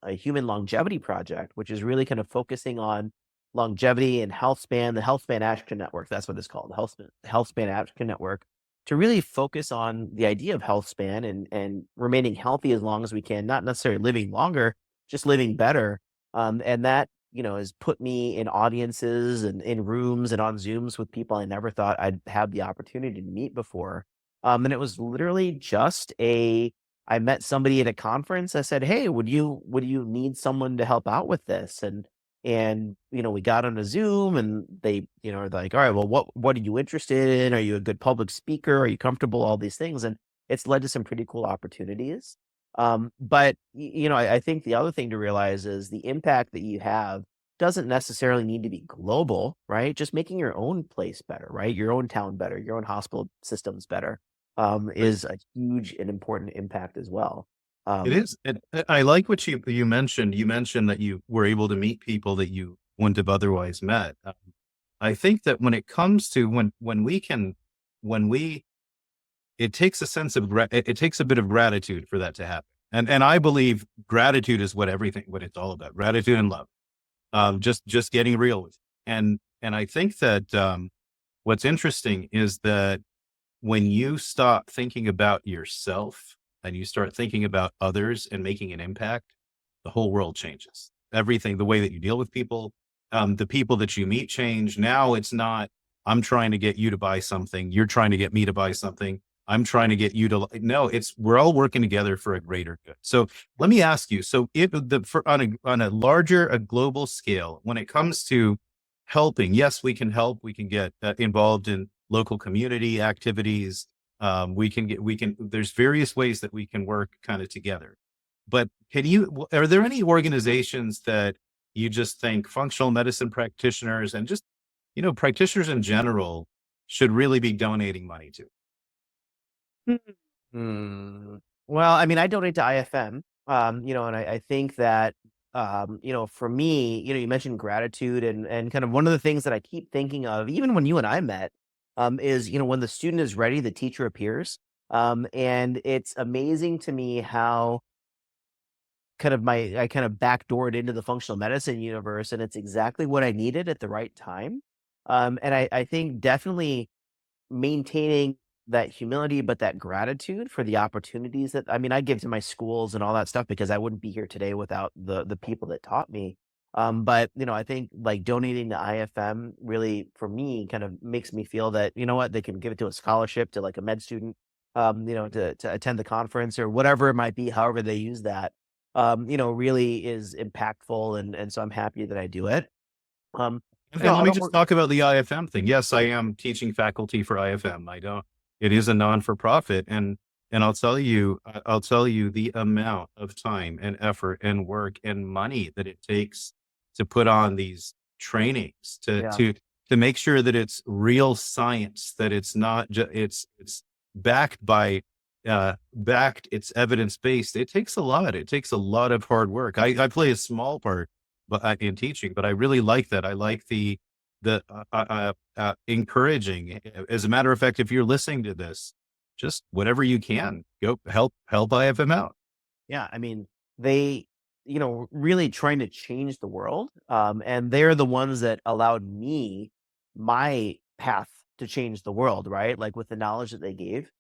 a Human Longevity Project, which is really kind of focusing on longevity and health span, the Health Span Action Network. That's what it's called, the Health Span Action Network, to really focus on the idea of health span and remaining healthy as long as we can, not necessarily living longer, just living better. And that, has put me in audiences and in rooms and on Zooms with people I never thought I'd have the opportunity to meet before. And it was literally just I met somebody at a conference. I said, "Hey, would you need someone to help out with this?" And we got on a Zoom and they, are like, "All right, well, what are you interested in? Are you a good public speaker? Are you comfortable? All these things." And it's led to some pretty cool opportunities. But I think the other thing to realize is the impact that you have doesn't necessarily need to be global, right? Just making your own place better, right? Your own town better, your own hospital systems better, is a huge and important impact as well. It Um, is. I like what you mentioned. You mentioned that you were able to meet people that you wouldn't have otherwise met. I think that when it comes to when we it takes a sense of it takes a bit of gratitude for that to happen. And I believe gratitude is what it's all about. Gratitude and love. Just getting real with it. And I think that what's interesting is that when you stop thinking about yourself and you start thinking about others and making an impact, the whole world changes. Everything, the way that you deal with people, the people that you meet change. Now it's not, I'm trying to get you to buy something. You're trying to get me to buy something. I'm trying to get you to, no, we're all working together for a greater good. So let me ask you, so on a larger, a global scale, when it comes to helping, yes, we can help, we can get involved in local community activities. There's various ways that we can work kind of together. But are there any organizations that you just think functional medicine practitioners and just, practitioners in general should really be donating money to? Hmm. Well, I mean, I donate to IFM, and I think that, for me, you mentioned gratitude and kind of one of the things that I keep thinking of, even when you and I met, is, when the student is ready, the teacher appears. And it's amazing to me how I kind of backdoored into the functional medicine universe, and it's exactly what I needed at the right time. And I think definitely maintaining that humility, but that gratitude for the opportunities that, I mean, I give to my schools and all that stuff because I wouldn't be here today without the people that taught me. But I think like donating to IFM really for me kind of makes me feel that, what, they can give it to a scholarship to like a med student, to attend the conference or whatever it might be, however they use that, really is impactful. And so I'm happy that I do it. Um, And let I me don't just work. talk about the IFM thing. Yes, I am teaching faculty for IFM. I don't, it is a non-for-profit. And I'll tell you the amount of time and effort and work and money that it takes to put on these trainings Yeah. to make sure that it's real science, that it's not just, it's backed by, it's evidence-based. It takes a lot. It takes a lot of hard work. I play a small part in teaching, but I really like that. I like the encouraging. As a matter of fact, if you're listening to this, just whatever you can, go help IFM out. Yeah, I mean, they, really trying to change the world. And they're the ones that allowed me my path to change the world, right? Like with the knowledge that they gave.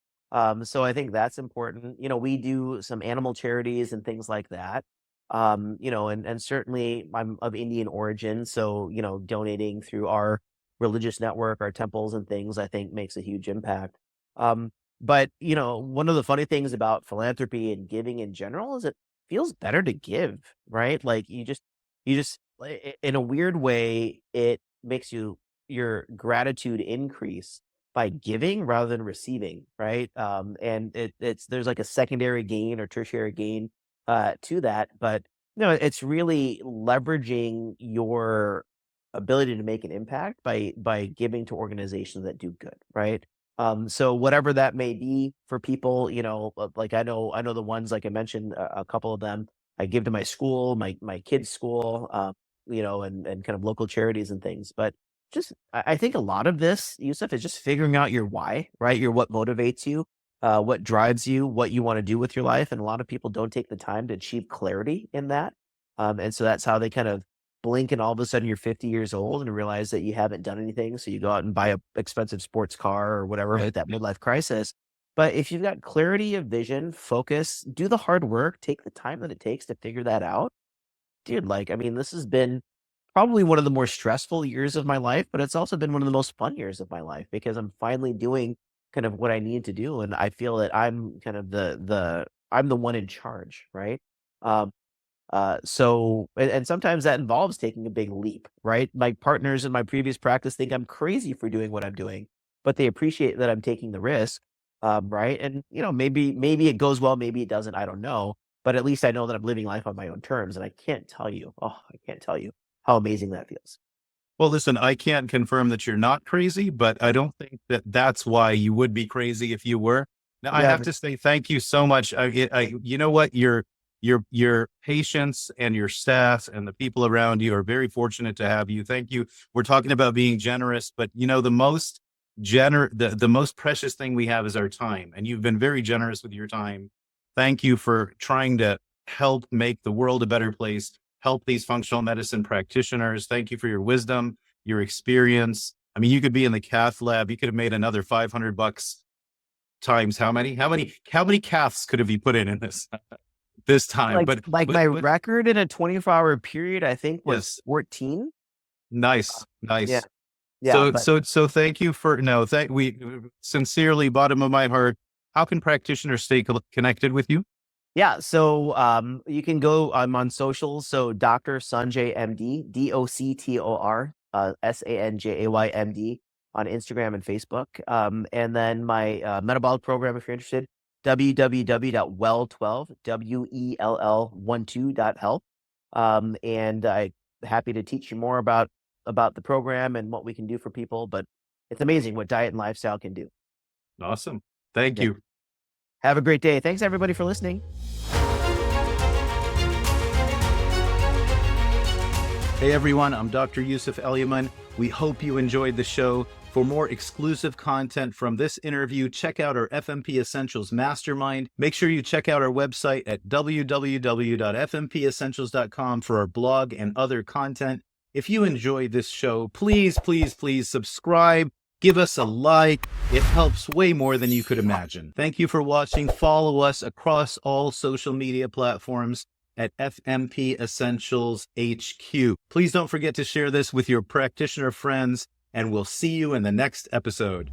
So I think that's important. We do some animal charities and things like that. And certainly I'm of Indian origin. So, donating through our religious network, our temples and things, I think makes a huge impact. But, one of the funny things about philanthropy and giving in general is it feels better to give, right? Like in a weird way, it makes your gratitude increase by giving rather than receiving, right? And there's like a secondary gain or tertiary gain to that, but it's really leveraging your ability to make an impact by giving to organizations that do good, right? So whatever that may be for people, like I know the ones, like I mentioned, a couple of them. I give to my school, my kids' school, and kind of local charities and things. But just I think a lot of this, Yusuf, is just figuring out your why, right? Your what motivates you, what drives you, what you want to do with your life. And a lot of people don't take the time to achieve clarity in that. And so that's how they kind of blink, and all of a sudden you're 50 years old and realize that you haven't done anything. So you go out and buy a expensive sports car or whatever, with that midlife crisis. But if you've got clarity of vision, focus, do the hard work, take the time that it takes to figure that out, dude, like, I mean, this has been probably one of the more stressful years of my life, but it's also been one of the most fun years of my life because I'm finally doing kind of what I need to do. And I feel that I'm kind of I'm the one in charge, right? Um, and sometimes that involves taking a big leap, right? My partners in my previous practice think I'm crazy for doing what I'm doing, but they appreciate that I'm taking the risk, right? And maybe it goes well, maybe it doesn't. I don't know, but at least I know that I'm living life on my own terms, and I can't tell you how amazing that feels. Well, listen, I can't confirm that you're not crazy, but I don't think that that's why you would be crazy if you were. Now, I Yeah, have to say thank you so much. You know what? Your patients and your staff and the people around you are very fortunate to have you. Thank you. We're talking about being generous, but the most precious thing we have is our time. And you've been very generous with your time. Thank you for trying to help make the world a better place, help these functional medicine practitioners. Thank you for your wisdom, your experience. I mean, you could be in the cath lab. You could have made another $500 times how many caths could have you put in this time? like my record in a 24-hour period, I think, was yes, 14. nice. Yeah, yeah. So thank you for we sincerely, bottom of my heart. How can practitioners stay connected with you? Yeah, so you can go. I'm on socials. So Dr. Sanjay MD, DOCTOR, SANJAY MD on Instagram and Facebook. And then my metabolic program, if you're interested, www.well12, WELL12.health. And I'm happy to teach you more about the program and what we can do for people. But it's amazing what diet and lifestyle can do. Awesome. Thank Yeah. you. Have a great day. Thanks everybody for listening. Hey everyone, I'm Dr. Yusuf Elyaman. We hope you enjoyed the show. For more exclusive content from this interview, check out our FMP Essentials Mastermind. Make sure you check out our website at www.fmpessentials.com for our blog and other content. If you enjoyed this show, please, please, please subscribe. Give us a like. It helps way more than you could imagine. Thank you for watching. Follow us across all social media platforms at FMP Essentials HQ. Please don't forget to share this with your practitioner friends, and we'll see you in the next episode.